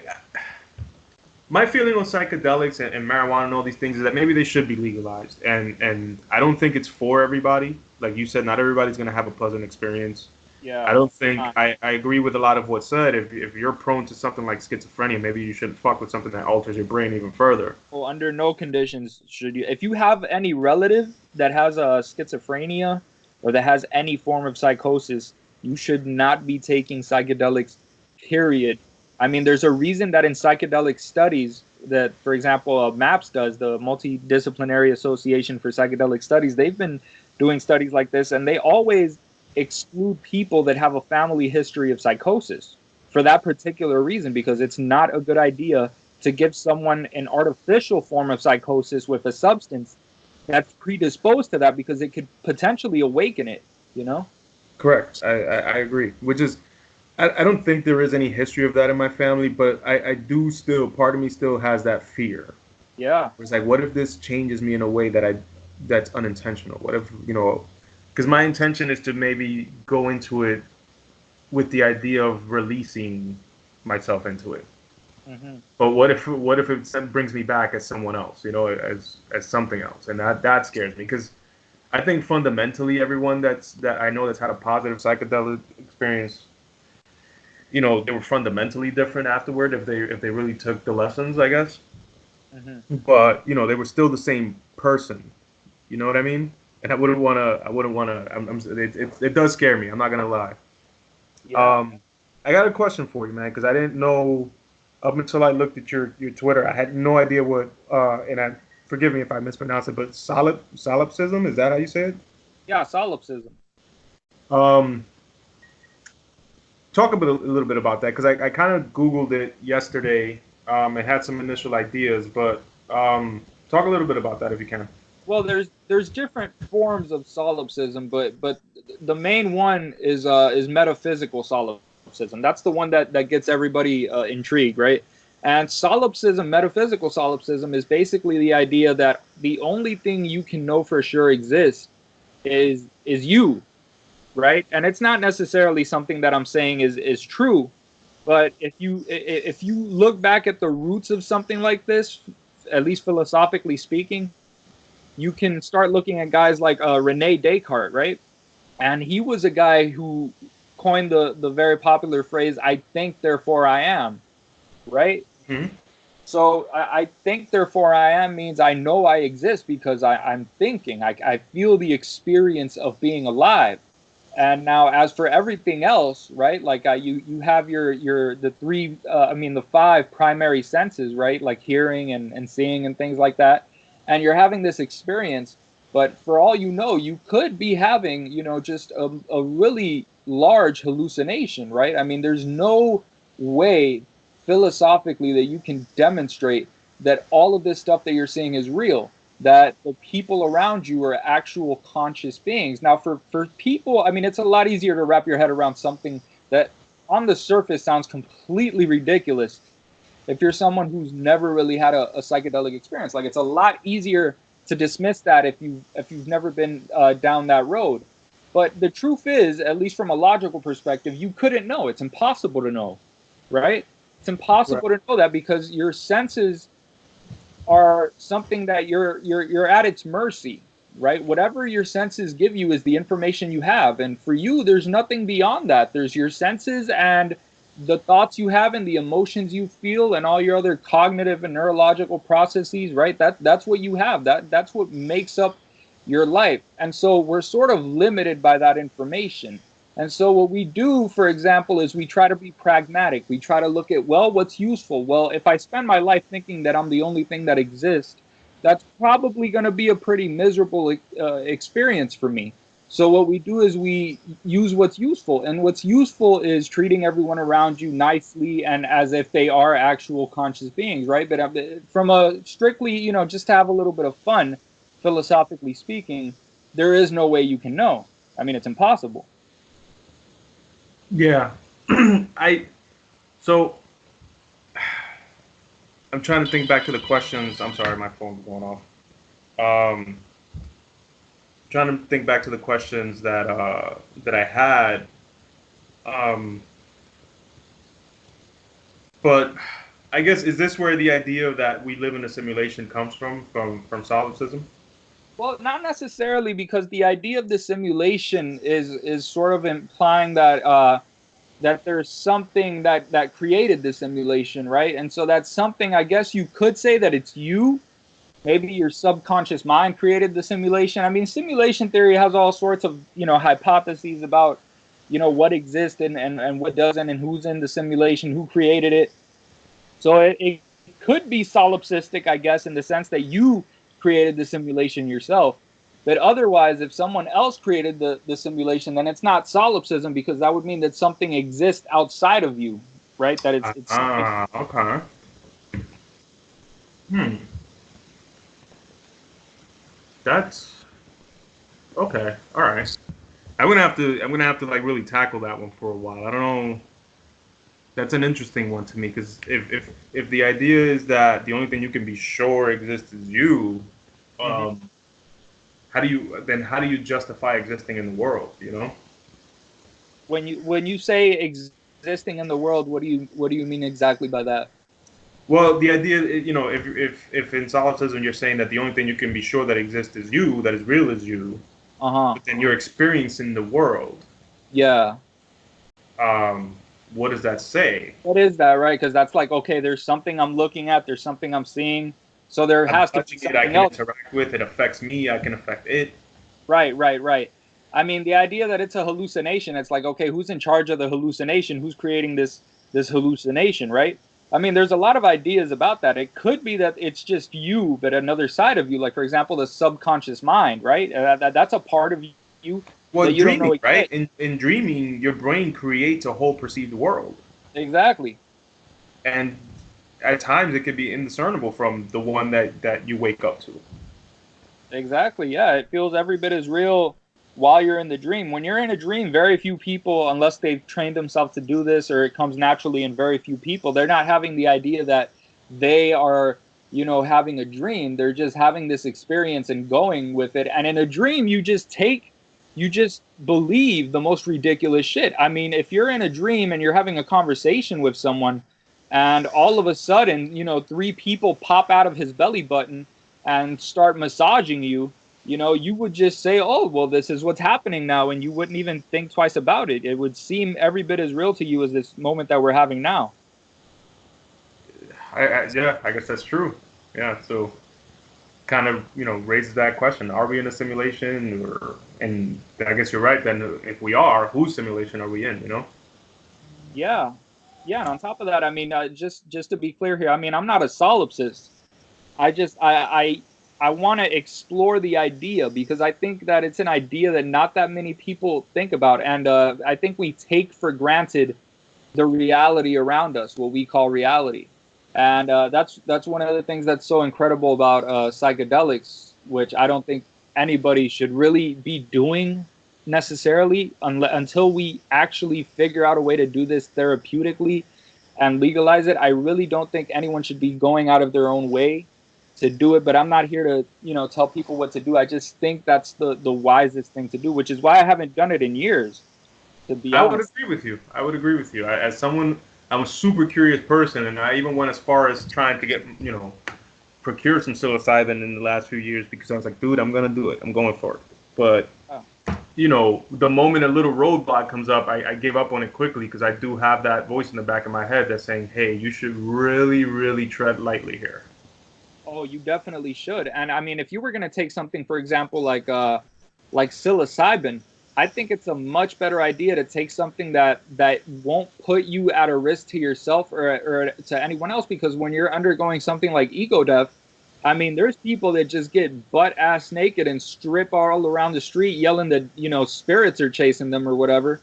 my feeling on psychedelics and marijuana and all these things is that maybe they should be legalized, and I don't think it's for everybody. Like you said, not everybody's gonna have a pleasant experience. I Yeah. don't think I agree with a lot of what's said. If you're prone to something like schizophrenia, maybe you shouldn't fuck with something that alters your brain even further. Well, under no conditions should you. If you have any relative that has a schizophrenia or that has any form of psychosis, you should not be taking psychedelics. Period. I mean, there's a reason that in psychedelic studies that, for example, MAPS does, the Multidisciplinary Association for Psychedelic Studies, they've been doing studies like this, and they always exclude people that have a family history of psychosis for that particular reason, because it's not a good idea to give someone an artificial form of psychosis with a substance that's predisposed to that, because it could potentially awaken it. Correct. I agree. Which is, I don't think there is any history of that in my family, but I do still, part of me still has that fear. Yeah. It's like, what if this changes me in a way that's unintentional? What if, because my intention is to maybe go into it with the idea of releasing myself into it. Hmm. But what if it brings me back as someone else, as something else, and that scares me because I think fundamentally everyone that I know that's had a positive psychedelic experience, they were fundamentally different afterward if they really took the lessons, I guess. Hmm. But they were still the same person. You know what I mean? And I wouldn't wanna. It does scare me. I'm not gonna lie. Yeah. Um, I got a question for you, man, because I didn't know up until I looked at your Twitter. I had no idea what. And forgive me if I mispronounce it, but solipsism, is that how you say it? Yeah. Solipsism. Um, talk a little bit about that because I kind of Googled it yesterday It had some initial ideas, but talk a little bit about that if you can. Well, there's different forms of solipsism, but the main one is metaphysical solipsism. That's the one that gets everybody intrigued, right? And solipsism, metaphysical solipsism, is basically the idea that the only thing you can know for sure exists is you, right? And it's not necessarily something that I'm saying is true, but if you look back at the roots of something like this, at least philosophically speaking, you can start looking at guys like Rene Descartes, right? And he was a guy who coined the very popular phrase, "I think, therefore I am," right? Hmm. So I think, therefore I am means I know I exist because I'm thinking. I feel the experience of being alive. And now, as for everything else, right? Like you have the three, the five primary senses, right? Like hearing and seeing and things like that. And you're having this experience, but for all you know, you could be having, just a really large hallucination, right? I mean, there's no way philosophically that you can demonstrate that all of this stuff that you're seeing is real, that the people around you are actual conscious beings. Now, for people, I mean, it's a lot easier to wrap your head around something that on the surface sounds completely ridiculous. If you're someone who's never really had a psychedelic experience, like it's a lot easier to dismiss that if you've never been down that road. But the truth is, at least from a logical perspective, you couldn't know. It's impossible to know, right? It's Right. impossible to know that because your senses are something that you're at its mercy, right? Whatever your senses give you is the information you have, and for you, there's nothing beyond that. There's your senses and the thoughts you have and the emotions you feel and all your other cognitive and neurological processes, right? That's what you have. That's what makes up your life, and so we're sort of limited by that information. And so what we do, for example, is we try to be pragmatic. We try to look at, well, what's useful? Well, if I spend my life thinking that I'm the only thing that exists, that's probably going to be a pretty miserable experience for me. So what we do is we use what's useful. And what's useful is treating everyone around you nicely and as if they are actual conscious beings, right? But from a strictly, just to have a little bit of fun, philosophically speaking, there is no way you can know. I mean, it's impossible. Yeah. I so I'm trying to think back to the questions. I'm sorry, my phone's going off. Um, trying to think back to the questions that I had. Um, but I guess is this where the idea that we live in a simulation comes from solipsism? Well, not necessarily, because the idea of the simulation is sort of implying that there's something that created the simulation, right? And so that's something, I guess you could say that it's you. Maybe your subconscious mind created the simulation. I mean, simulation theory has all sorts of, hypotheses about, what exists and what doesn't, and who's in the simulation, who created it. So it could be solipsistic, I guess, in the sense that you created the simulation yourself. But otherwise, if someone else created the simulation, then it's not solipsism, because that would mean that something exists outside of you, right? That it's something. Okay. Hmm. That's okay. All right. I'm gonna have to like really tackle that one for a while. I don't know. That's an interesting one to me because if the idea is that the only thing you can be sure exists is you, Mhm. um, how do you justify existing in the world? You know. When you say existing in the world, what do you mean exactly by that? Well, the idea, if in solipsism you're saying that the only thing you can be sure that exists is you, that is real is you, Uh-huh. but then you're experiencing the world. Yeah. Um, what does that say? What is that, right? Because that's like, okay, there's something I'm looking at, there's something I'm seeing. So there I'm has to be touching it. I something can else. interact with it. Affects me. I can affect it. Right, right, right. I mean, the idea that it's a hallucination, it's like, okay, who's in charge of the hallucination? Who's creating this hallucination, right? I mean, there's a lot of ideas about that. It could be that it's just you, but another side of you, like for example, the subconscious mind, right? That's a part of you Well, that you don't know dreaming, right? exists. In dreaming, your brain creates a whole perceived world, Exactly. and at times it could be indiscernible from the one that you wake up to. Exactly. Yeah, it feels every bit as real while you're in the dream. When you're in a dream, very few people, unless they've trained themselves to do this or it comes naturally in very few people, they're not having the idea that they are, having a dream. They're just having this experience and going with it. And in a dream, you just believe the most ridiculous shit. I mean, if you're in a dream and you're having a conversation with someone and all of a sudden, three people pop out of his belly button and start massaging you, you would just say, oh, well, this is what's happening now. And you wouldn't even think twice about it. It would seem every bit as real to you as this moment that we're having now. Yeah, I guess that's true. Yeah, so kind of raises that question: are we in a simulation, and I guess you're right. Then if we are, whose simulation are we in? Yeah. Yeah. And on top of that, I mean, just to be clear here, I mean, I'm not a solipsist. I just I want to explore the idea because I think that it's an idea that not that many people think about, and I think we take for granted the reality around us, what we call reality, and that's one of the things that's so incredible about psychedelics, which I don't think anybody should really be doing necessarily until we actually figure out a way to do this therapeutically and legalize it. I really don't think anyone should be going out of their own way to do it, but I'm not here to, tell people what to do. I just think that's the wisest thing to do, which is why I haven't done it in years, to be I would honest. agree with you. I would agree with you. As someone, I'm a super curious person, and I even went as far as trying to get, procure some psilocybin in the last few years because I was like, dude, I'm gonna do it. I'm going for it. But Oh. the moment a little roadblock comes up, I gave up on it quickly because I do have that voice in the back of my head that's saying, hey, you should really, really tread lightly here. Oh, you definitely should. And I mean, if you were going to take something, for example, like psilocybin, I think it's a much better idea to take something that won't put you at a risk to yourself or to anyone else, because when you're undergoing something like ego death, I mean, there's people that just get butt ass naked and strip all around the street yelling that, spirits are chasing them or whatever.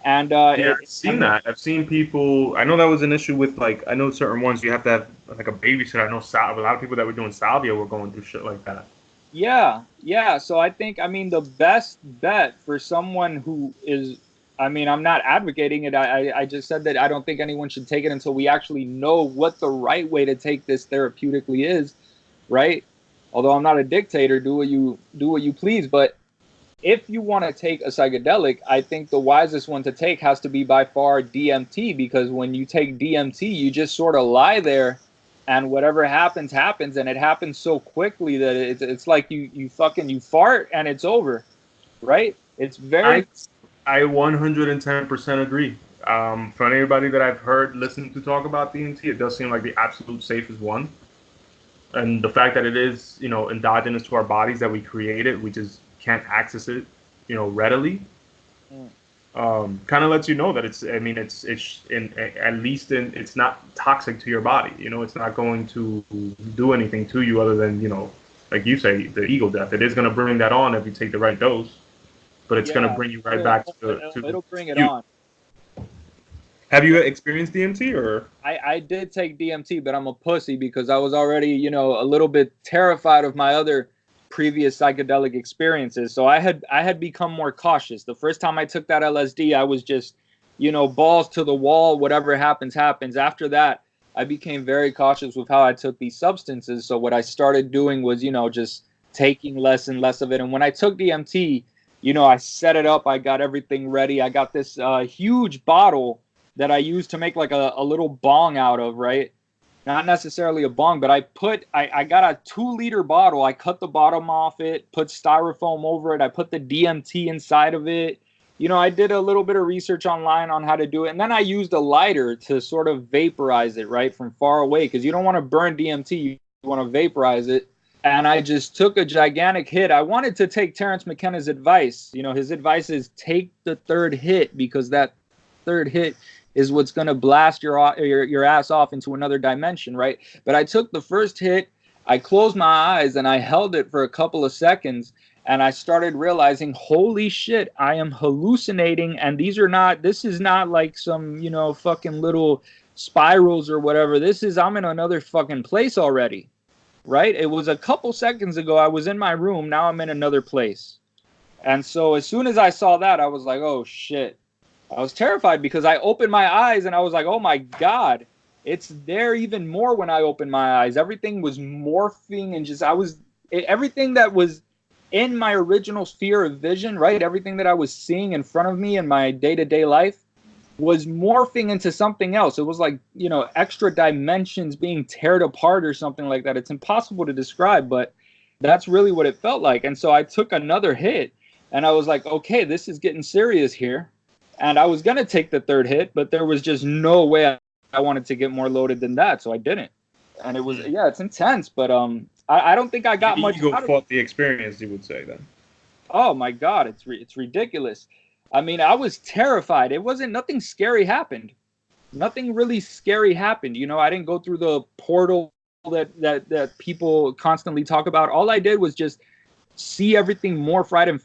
And Yeah, I've seen that. I've seen people. I know that was an issue with I know certain ones you have to have like a babysitter. I know a lot of people that were doing salvia were going through shit like that. Yeah, yeah. So I think, I mean, the best bet for someone who is, I mean, I'm not advocating it. I just said that I don't think anyone should take it until we actually know what the right way to take this therapeutically is, right? Although I'm not a dictator, do what you please. But if you want to take a psychedelic, I think the wisest one to take has to be by far DMT, because when you take DMT, you just sort of lie there and whatever happens, happens. And it happens so quickly that it's like you fart and it's over, right? It's I very, I 110% agree. For anybody that I've heard listen to talk about DMT, it does seem like the absolute safest one. And the fact that it is, endogenous to our bodies, that we create it, we just can't access it, readily. Kind of lets you know that it's. I mean, it's in at least it's not toxic to your body. It's not going to do anything to you other than like you say, the ego death. It is going to bring that on if you take the right dose, but it's going to yeah, bring you right back to it'll bring it you. on. Have you experienced DMT or? I did take DMT, but I'm a pussy because I was already, a little bit terrified of my other previous psychedelic experiences. So I had become more cautious. The first time I took that LSD, I was just, balls to the wall, whatever happens, happens. After that, I became very cautious with how I took these substances. So what I started doing was, just taking less and less of it. And when I took DMT, I set it up, I got everything ready. I got this huge bottle that I used to make like a little bong out of, right? Not necessarily a bong, but I got a 2-liter bottle. I cut the bottom off it, put styrofoam over it. I put the DMT inside of it. I did a little bit of research online on how to do it. And then I used a lighter to sort of vaporize it, right, from far away, because you don't want to burn DMT. You want to vaporize it. And I just took a gigantic hit. I wanted to take Terrence McKenna's advice. His advice is take the third hit, because that third hit is what's going to blast your ass off into another dimension, right? But I took the first hit, I closed my eyes, and I held it for a couple of seconds, and I started realizing, holy shit, I am hallucinating, and this is not like some, fucking little spirals or whatever. I'm in another fucking place already, right? It was a couple seconds ago I was in my room, now I'm in another place. And so as soon as I saw that, I was like, oh shit. I was terrified because I opened my eyes and I was like, oh my God, it's there even more when I opened my eyes. Everything was morphing and everything that was in my original sphere of vision, right? Everything that I was seeing in front of me in my day-to-day life was morphing into something else. It was like, extra dimensions being teared apart or something like that. It's impossible to describe, but that's really what it felt like. And so I took another hit and I was like, okay, this is getting serious here. And I was going to take the third hit, but there was just no way I wanted to get more loaded than that. So I didn't. And it was, it's intense, but I don't think I got much. Ego fought the experience, you would say then. Oh my God, it's ridiculous. I mean, I was terrified. Nothing scary happened. Nothing really scary happened. I didn't go through the portal that people constantly talk about. All I did was just see everything morph right in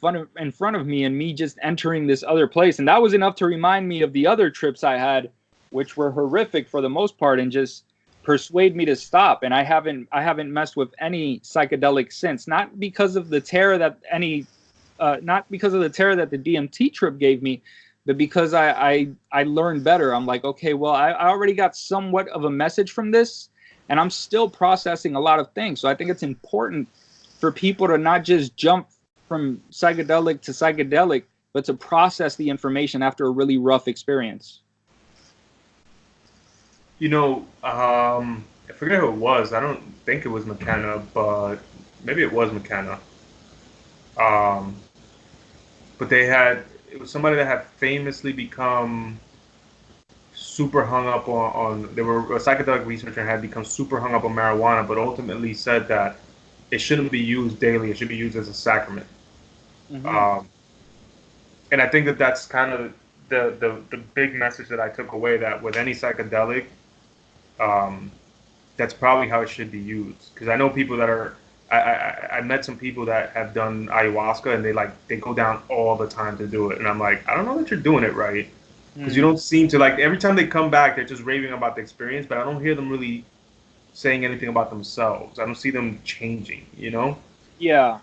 front of me and me just entering this other place. And that was enough to remind me of the other trips I had, which were horrific for the most part, and just persuade me to stop. And I haven't messed with any psychedelic since, not because of the terror that the DMT trip gave me, but because I learned better. I'm like, okay, well, I already got somewhat of a message from this, and I'm still processing a lot of things. So I think it's important for people to not just jump from psychedelic to psychedelic, but to process the information after a really rough experience. I forget who it was. I don't think it was McKenna, but maybe it was McKenna. But it was somebody that had famously become super hung up they were a psychedelic researcher and had become super hung up on marijuana, but ultimately said that it shouldn't be used daily. It should be used as a sacrament. Mm-hmm. And I think that's kind of the big message that I took away, that with any psychedelic, that's probably how it should be used. Because I know people that are, I met some people that have done ayahuasca and they go down all the time to do it. And I'm like, I don't know that you're doing it right. Because you don't seem to, every time they come back, they're just raving about the experience, but I don't hear them really saying anything about themselves. I don't see them changing, Yeah.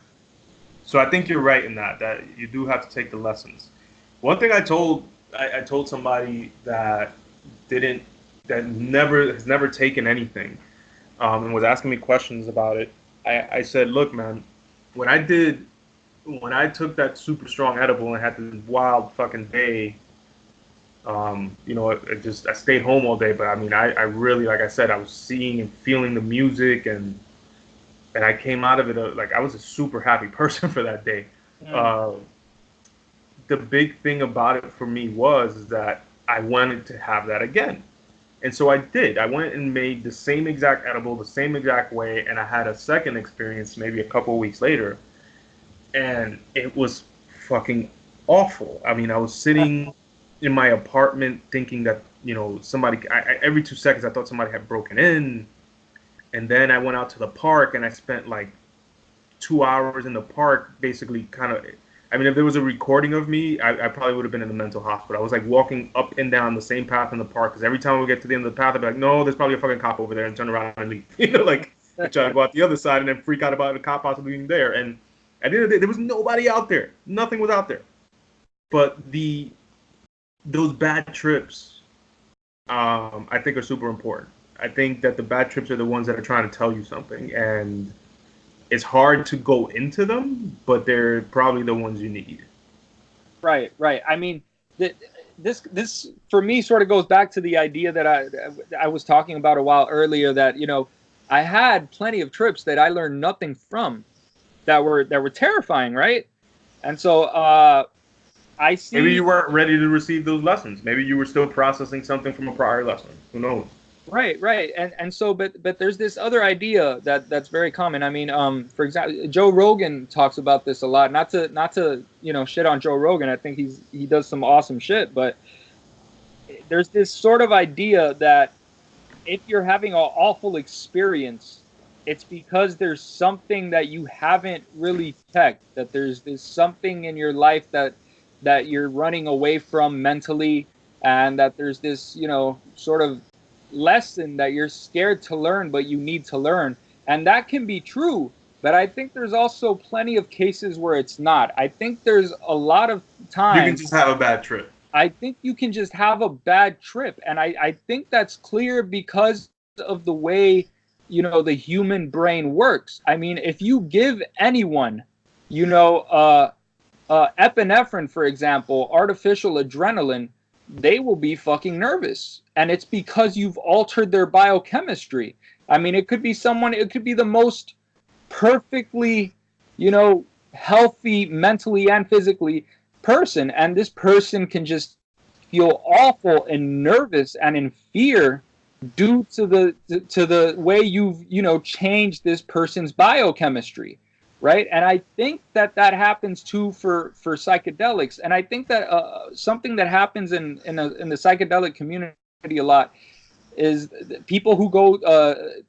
So I think you're right in that you do have to take the lessons. One thing I told somebody that has never taken anything, and was asking me questions about it. I said, look, man, when I took that super strong edible and had this wild fucking day, I stayed home all day, but I mean, I really, like I said, I was seeing and feeling the music, and I came out of it I was a super happy person for that day. The big thing about it for me was that I wanted to have that again. And so I did. I went and made the same exact edible, the same exact way, and I had a second experience maybe a couple of weeks later, and it was fucking awful. I mean, I was sitting in my apartment thinking that, every 2 seconds I thought somebody had broken in. And then I went out to the park and I spent 2 hours in the park, basically if there was a recording of me, I probably would have been in the mental hospital. I was walking up and down the same path in the park, because every time we get to the end of the path, I'd be like, no, there's probably a fucking cop over there, and turn around and leave. I try to go out the other side and then freak out about the cop possibly being there. And at the end of the day, there was nobody out there. Nothing was out there. But those bad trips, I think, are super important. I think that the bad trips are the ones that are trying to tell you something, and it's hard to go into them, but they're probably the ones you need. Right. I mean, this for me sort of goes back to the idea that I was talking about a while earlier, that I had plenty of trips that I learned nothing from, that were terrifying, right? And so I see. Maybe you weren't ready to receive those lessons. Maybe you were still processing something from a prior lesson. Who knows? Right. And so, but there's this other idea that's very common. I mean, for example, Joe Rogan talks about this a lot. Not to shit on Joe Rogan. I think he does some awesome shit. But there's this sort of idea that if you're having an awful experience, it's because there's something that you haven't really checked. That there's something in your life that you're running away from mentally, and that there's this sort of lesson that you're scared to learn, but you need to learn. And that can be true. But I think there's also plenty of cases where it's not. I think there's a lot of You can times just have a bad trip. I think you can just have a bad trip. And I think that's clear because of the way, the human brain works. I mean, if you give anyone, epinephrine, for example, artificial adrenaline, they will be fucking nervous. And it's because you've altered their biochemistry. I mean, it could be the most perfectly, healthy mentally and physically person, and this person can just feel awful and nervous and in fear due to the way you've changed this person's biochemistry, right? And I think that happens too for psychedelics. And I think that something that happens in the psychedelic community a lot is people who go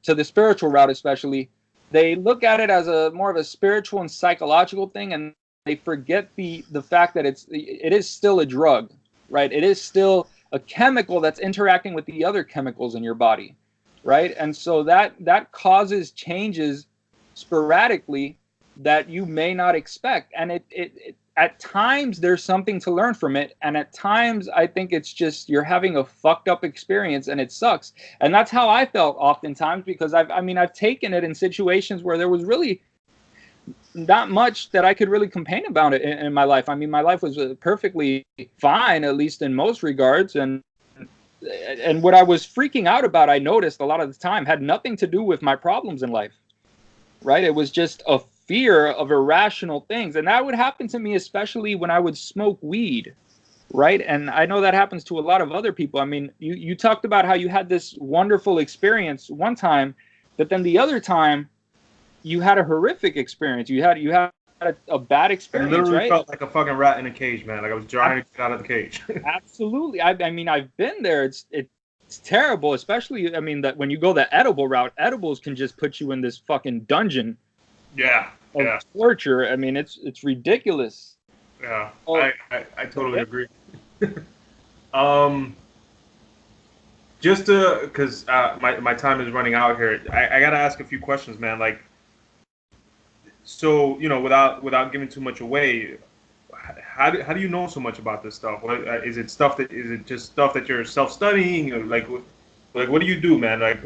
to the spiritual route, especially, they look at it as more of a spiritual and psychological thing, and they forget the fact that it is still a drug, right? It is still a chemical that's interacting with the other chemicals in your body, right? And so that causes changes sporadically that you may not expect. And it at times there's something to learn from it, and at times I think it's just you're having a fucked up experience and it sucks. And that's how I felt oftentimes, because I've taken it in situations where there was really not much that I could really complain about it in my life. I mean, my life was perfectly fine, at least in most regards, and what I was freaking out about, I noticed a lot of the time, had nothing to do with my problems in life, right? It was just a fear of irrational things. And that would happen to me, especially when I would smoke weed, right? And I know that happens to a lot of other people. I mean, you talked about how you had this wonderful experience one time, but then the other time you had a horrific experience. You had a bad experience, I literally right? felt like a fucking rat in a cage, man. Like I was trying to get out of the cage. Absolutely. I mean, I've been there. It's terrible, especially, I mean, that when you go the edible route, edibles can just put you in this fucking dungeon. Yeah. Of torture. I mean, it's ridiculous. Yeah, I totally agree. Just because my time is running out here, I gotta ask a few questions, man. Like, so without giving too much away, how do you know so much about this stuff? Is it just stuff that you're self-studying, or like what do you do, man? Like,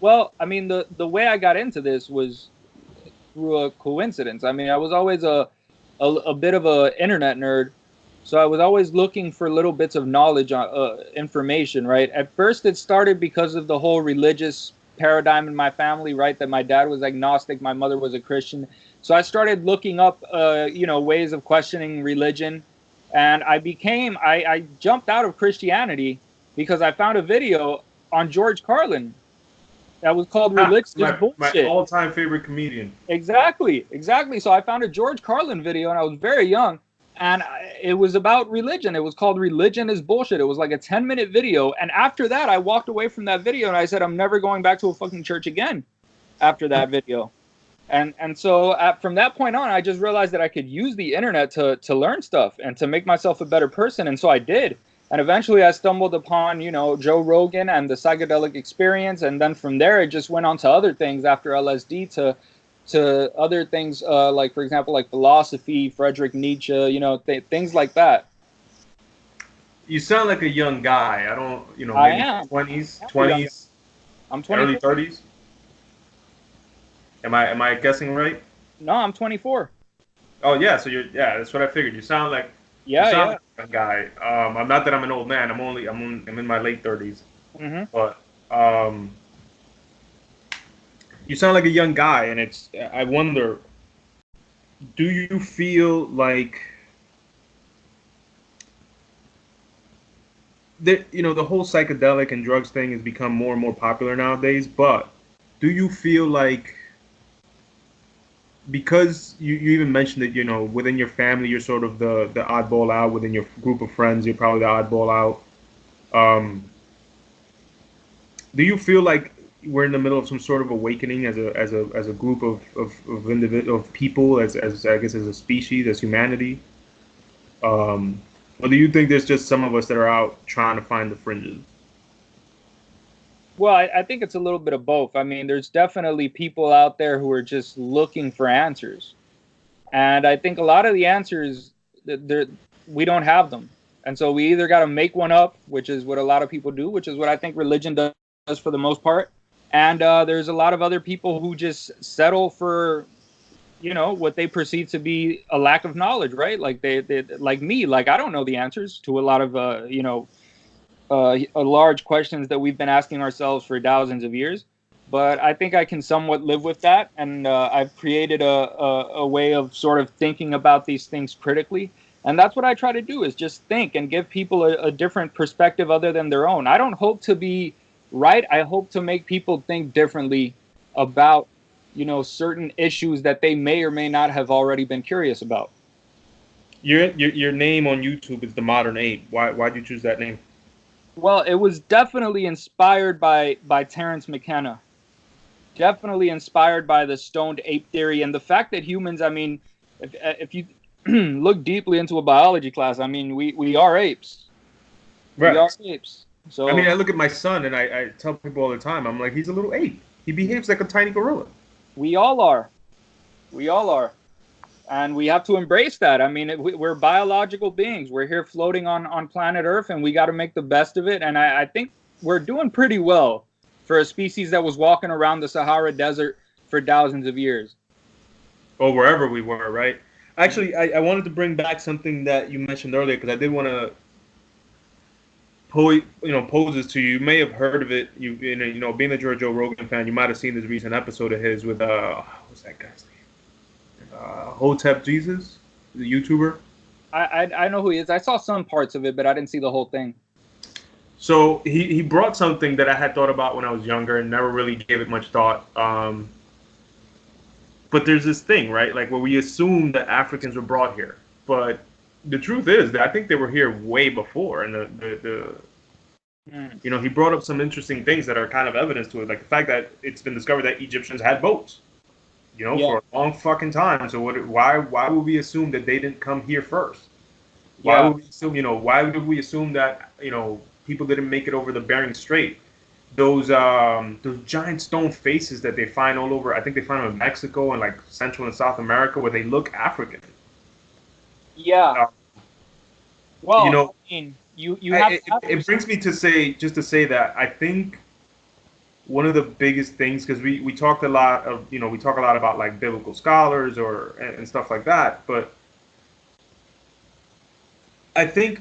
Well, I mean, the way I got into this was through a coincidence. I mean, I was always a bit of a internet nerd, so I was always looking for little bits of knowledge, information, right? At first, it started because of the whole religious paradigm in my family, right? That my dad was agnostic, my mother was a Christian. So I started looking up, ways of questioning religion, and I jumped out of Christianity because I found a video on George Carlin that was called Religious Bullshit. My all-time favorite comedian. Exactly. So I found a George Carlin video, and I was very young, and it was about religion. It was called Religion is Bullshit. It was like a 10-minute video, and after that, I walked away from that video, and I said, I'm never going back to a fucking church again after that video. And so from that point on, I just realized that I could use the internet to learn stuff and to make myself a better person, and so I did. And eventually I stumbled upon, Joe Rogan and the psychedelic experience. And then from there, it just went on to other things after LSD to other things, like, for example, like philosophy, Friedrich Nietzsche, things like that. You sound like a young guy. I don't, maybe I am. 20s. I'm 24. Early 30s. Am I guessing right? No, I'm 24. Oh, yeah. So that's what I figured. You sound like like a guy. I'm not that I'm an old man. I'm in my late 30s. Mm-hmm. But you sound like a young guy, and I wonder, do you feel like that, the whole psychedelic and drugs thing has become more and more popular nowadays, but do you feel like, because you even mentioned that, within your family, you're sort of the oddball out, within your group of friends, you're probably the oddball out. Do you feel like we're in the middle of some sort of awakening as a group of people, as I guess as a species, as humanity? Or do you think there's just some of us that are out trying to find the fringes? Well, I think it's a little bit of both. I mean, there's definitely people out there who are just looking for answers. And I think a lot of the answers, we don't have them. And so we either got to make one up, which is what a lot of people do, which is what I think religion does for the most part. And there's a lot of other people who just settle for, what they perceive to be a lack of knowledge, right? Like they like me, like I don't know the answers to a lot of, large questions that we've been asking ourselves for thousands of years. But I think I can somewhat live with that, and I've created a way of sort of thinking about these things critically, and that's what I try to do, is just think and give people a different perspective other than their own. I don't hope to be right. I hope to make people think differently about, certain issues that they may or may not have already been curious about. Your name on YouTube is TheModernApe. Why'd you choose that name? Well, it was definitely inspired by Terence McKenna. Definitely inspired by the stoned ape theory and the fact that humans, I mean, if you look deeply into a biology class, I mean, we are apes. Right. We are apes. So I mean, I look at my son and I tell people all the time, I'm like, he's a little ape. He behaves like a tiny gorilla. We all are. We all are. And we have to embrace that. I mean, we're biological beings. We're here floating on planet Earth, and we got to make the best of it. And I think we're doing pretty well for a species that was walking around the Sahara Desert for thousands of years. Or wherever we were, right? Actually, I wanted to bring back something that you mentioned earlier, because I did want to pose this to you. You may have heard of it. Being that you're a Joe Rogan fan, you might have seen this recent episode of his with what's that guy's name? Hotep Jesus, the YouTuber. I know who he is. I saw some parts of it, but I didn't see the whole thing. So he brought something that I had thought about when I was younger and never really gave it much thought. But there's this thing, right? Like where we assume that Africans were brought here, but the truth is that I think they were here way before. And he brought up some interesting things that are kind of evidence to it, like the fact that it's been discovered that Egyptians had boats. For a long fucking time. So why would we assume that they didn't come here first? Why would we assume, why would we assume that, people didn't make it over the Bering Strait? Those giant stone faces that they find all over, I think they find them in Mexico and like Central and South America, where they look African. Yeah. Well, I mean, it brings me to say that I think one of the biggest things, because we talk a lot about like biblical scholars and stuff like that, but I think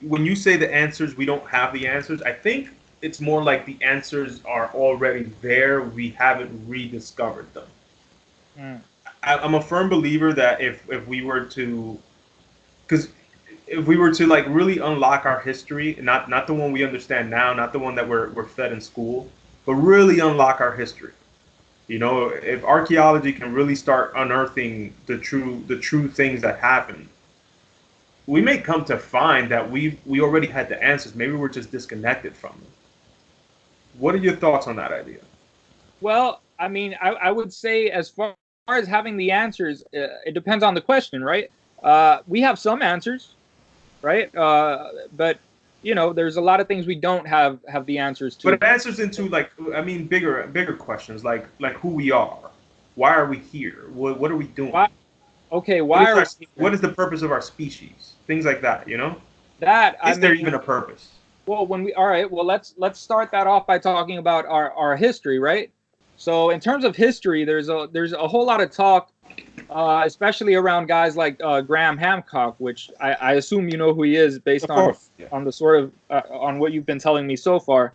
when you say the answers, we don't have the answers, I think it's more like the answers are already there, we haven't rediscovered them. I'm a firm believer that if we were to like really unlock our history, not the one we understand now, not the one that we're fed in school, but really unlock our history. If archaeology can really start unearthing the true things that happened, we may come to find that we already had the answers. Maybe we're just disconnected from them. What are your thoughts on that idea? Well, I mean, I would say as far as having the answers, it depends on the question, right? We have some answers, right? But there's a lot of things we don't have the answers to. But it answers into bigger questions like who we are, why are we here, what are we doing? What is the purpose of our species? Things like that, Is there even a purpose? Well, let's start that off by talking about our history, right? So in terms of history, there's a whole lot of talk, especially around guys like Graham Hancock, which I assume you know who he is based on the sort of on what you've been telling me so far.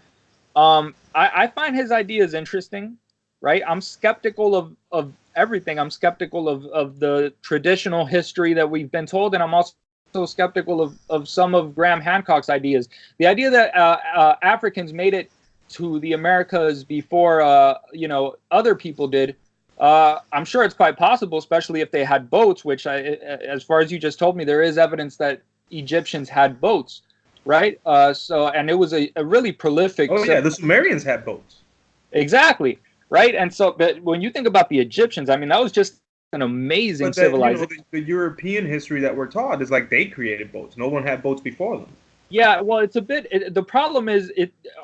I find his ideas interesting, right? I'm skeptical of everything. I'm skeptical of the traditional history that we've been told, and I'm also skeptical of some of Graham Hancock's ideas. The idea that Africans made it to the Americas before other people did. I'm sure it's quite possible, especially if they had boats, which as far as you just told me, there is evidence that Egyptians had boats, right? And it was a really prolific. Oh yeah, the Sumerians had boats. Exactly, right? And so, but when you think about the Egyptians, I mean, that was just an amazing civilization. The European history that we're taught is like they created boats. No one had boats before them. Yeah, well, it's a bit. The problem is,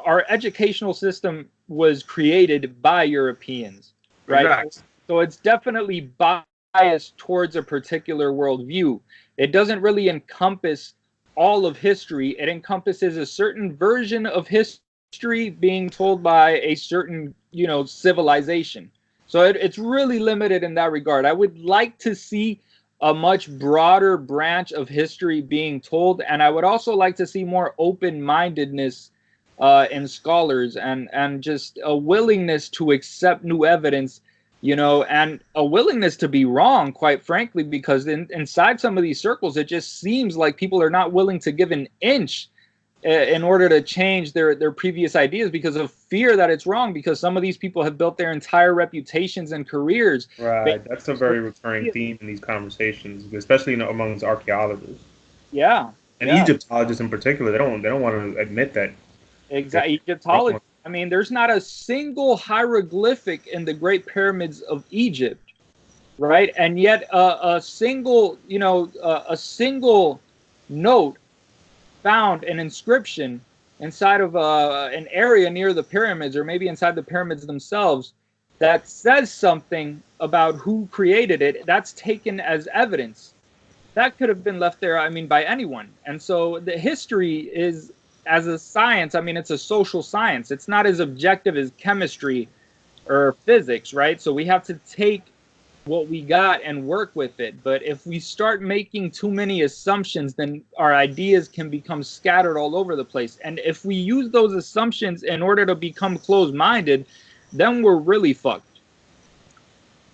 our educational system was created by Europeans, right? Exactly. So it's definitely biased towards a particular worldview. It doesn't really encompass all of history. It encompasses a certain version of history being told by a certain, civilization. So it's really limited in that regard. I would like to see a much broader branch of history being told, and I would also like to see more open-mindedness in scholars, and just a willingness to accept new evidence, and a willingness to be wrong, quite frankly, because inside some of these circles, it just seems like people are not willing to give an inch in order to change their previous ideas because of fear that it's wrong, because some of these people have built their entire reputations and careers. Right. That's a very recurring theme in these conversations, especially amongst archaeologists Yeah, and yeah, Egyptologists in particular. They don't want to admit that they're exactly. Egyptology. wrong. I mean, there's not a single hieroglyphic in the Great Pyramids of Egypt, right? And yet, a single, a single note found, an inscription inside of an area near the pyramids, or maybe inside the pyramids themselves, that says something about who created it. That's taken as evidence. That could have been left there, I mean, by anyone. And so the history is, as a science, I mean, it's a social science. It's not as objective as chemistry or physics, right? So we have to take what we got and work with it. But if we start making too many assumptions, then our ideas can become scattered all over the place. And if we use those assumptions in order to become closed-minded, then we're really fucked.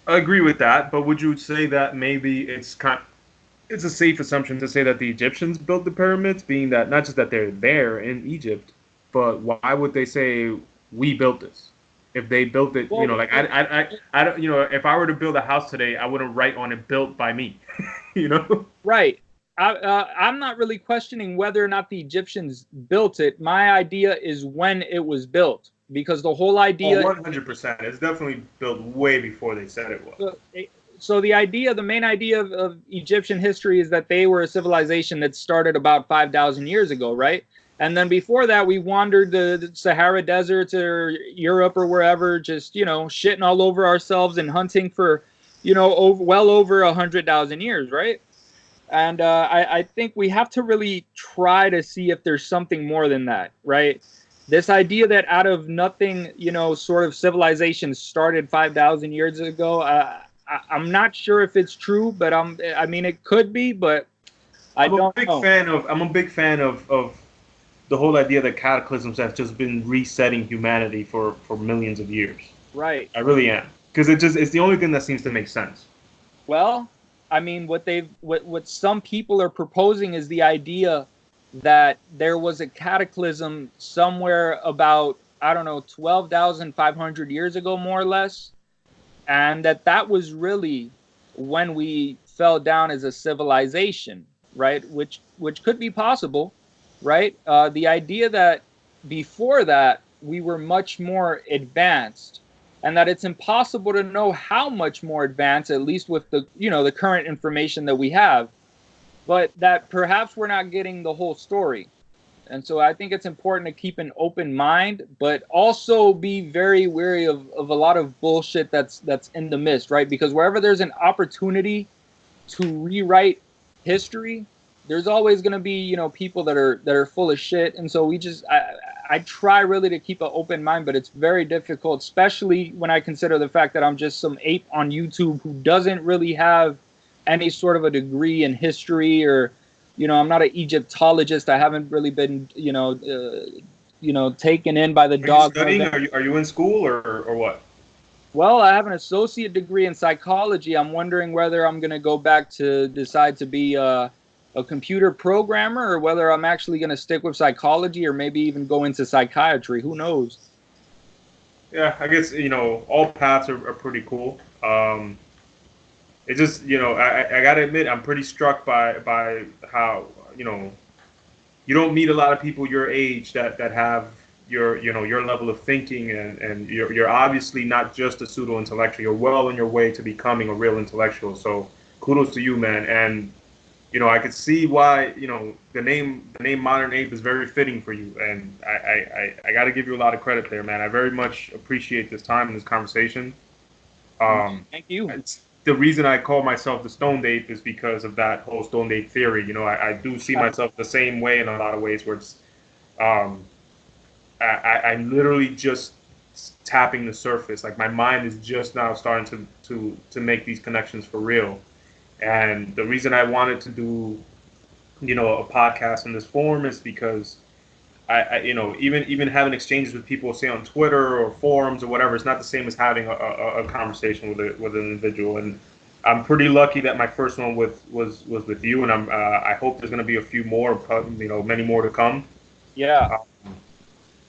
I agree with that, but would you say that maybe it's a safe assumption to say that the Egyptians built the pyramids, being that not just that they're there in Egypt, but why would they say we built this? If they built it, Well, like I don't, if I were to build a house today, I wouldn't write on it built by me, you know? right. I'm not really questioning whether or not the Egyptians built it. My idea is when it was built, because the whole Oh, idea. 100%. It's definitely built way before they said it was. So the main idea of Egyptian history is that they were a civilization that started about 5,000 years ago, right? And then before that, we wandered the Sahara deserts or Europe or wherever, just, shitting all over ourselves and hunting for, well over 100,000 years, right? And I think we have to really try to see if there's something more than that, right? This idea that out of nothing, sort of civilization started 5,000 years ago, I'm not sure if it's true, but I mean, it could be, but I don't know. I'm a big fan of the whole idea that cataclysms have just been resetting humanity for millions of years. Right. I really am, because it's the only thing that seems to make sense. Well, I mean, what some people are proposing is the idea that there was a cataclysm somewhere about, I don't know, 12,500 years ago, more or less, and that was really when we fell down as a civilization, right? Which could be possible, right? The idea that before that we were much more advanced, and that it's impossible to know how much more advanced, at least with the current information that we have, but that perhaps we're not getting the whole story. And so I think it's important to keep an open mind, but also be very wary of a lot of bullshit that's in the midst, right? Because wherever there's an opportunity to rewrite history, there's always going to be, people that are full of shit. And so I try really to keep an open mind, but it's very difficult, especially when I consider the fact that I'm just some ape on YouTube who doesn't really have any sort of a degree in history, or I'm not an Egyptologist. I haven't really been, taken in by the dog. Are you studying? Are you in school or what? Well, I have an associate degree in psychology. I'm wondering whether I'm going to go back to decide to be a computer programmer, or whether I'm actually going to stick with psychology, or maybe even go into psychiatry. Who knows? Yeah, I guess, all paths are pretty cool. It just, I got to admit, I'm pretty struck by how, you don't meet a lot of people your age that have your level of thinking, and you're obviously not just a pseudo intellectual. You're well on your way to becoming a real intellectual. So kudos to you, man. And I could see why, the name Modern Ape is very fitting for you, and I got to give you a lot of credit there, man. I very much appreciate this time and this conversation. Thank you. It's, the reason I call myself the Stoned Ape is because of that whole Stoned Ape theory. I do see myself the same way in a lot of ways, where it's I'm literally just tapping the surface. Like my mind is just now starting to make these connections for real. And the reason I wanted to do, a podcast in this form is because even having exchanges with people, say on Twitter or forums or whatever, it's not the same as having a conversation with an individual. And I'm pretty lucky that my first one was with you, and I hope there's going to be a few more, many more to come. Yeah.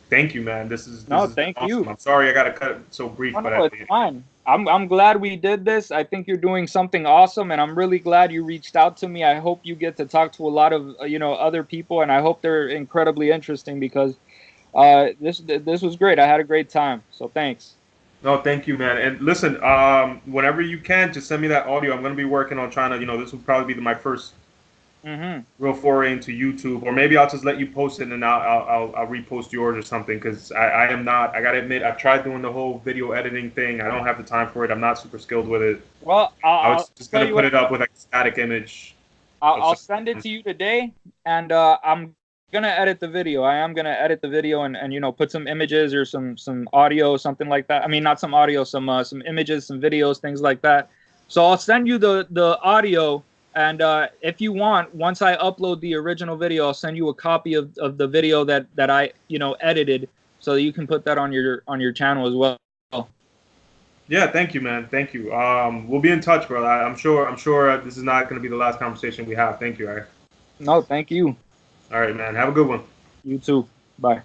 Thank you, man. This is thank awesome. you. I'm sorry I got to cut it so brief, but it's fine. I'm glad we did this. I think you're doing something awesome, and I'm really glad you reached out to me. I hope you get to talk to a lot of other people, and I hope they're incredibly interesting, because this was great. I had a great time. So thanks. No, thank you, man. And listen, whenever you can, just send me that audio. I'm going to be working on trying to, this will probably be my first real foray into YouTube, or maybe I'll just let you post it and I'll repost yours or something, because I am not, I gotta admit, I've tried doing the whole video editing thing. I don't have the time for it. I'm not super skilled with it. Well, I was just gonna put it up with like a static image. I'll send it to you today, and I'm gonna edit the video. I am gonna edit the video and put some images or some audio, something like that. I mean, not some audio, some images, some videos, things like that. So I'll send you the audio. And if you want, once I upload the original video, I'll send you a copy of the video that I edited, so that you can put that on your channel as well. Yeah, thank you, man. Thank you. We'll be in touch, bro. I'm sure this is not going to be the last conversation we have. Thank you. No, thank you. All right, man. Have a good one. You too. Bye.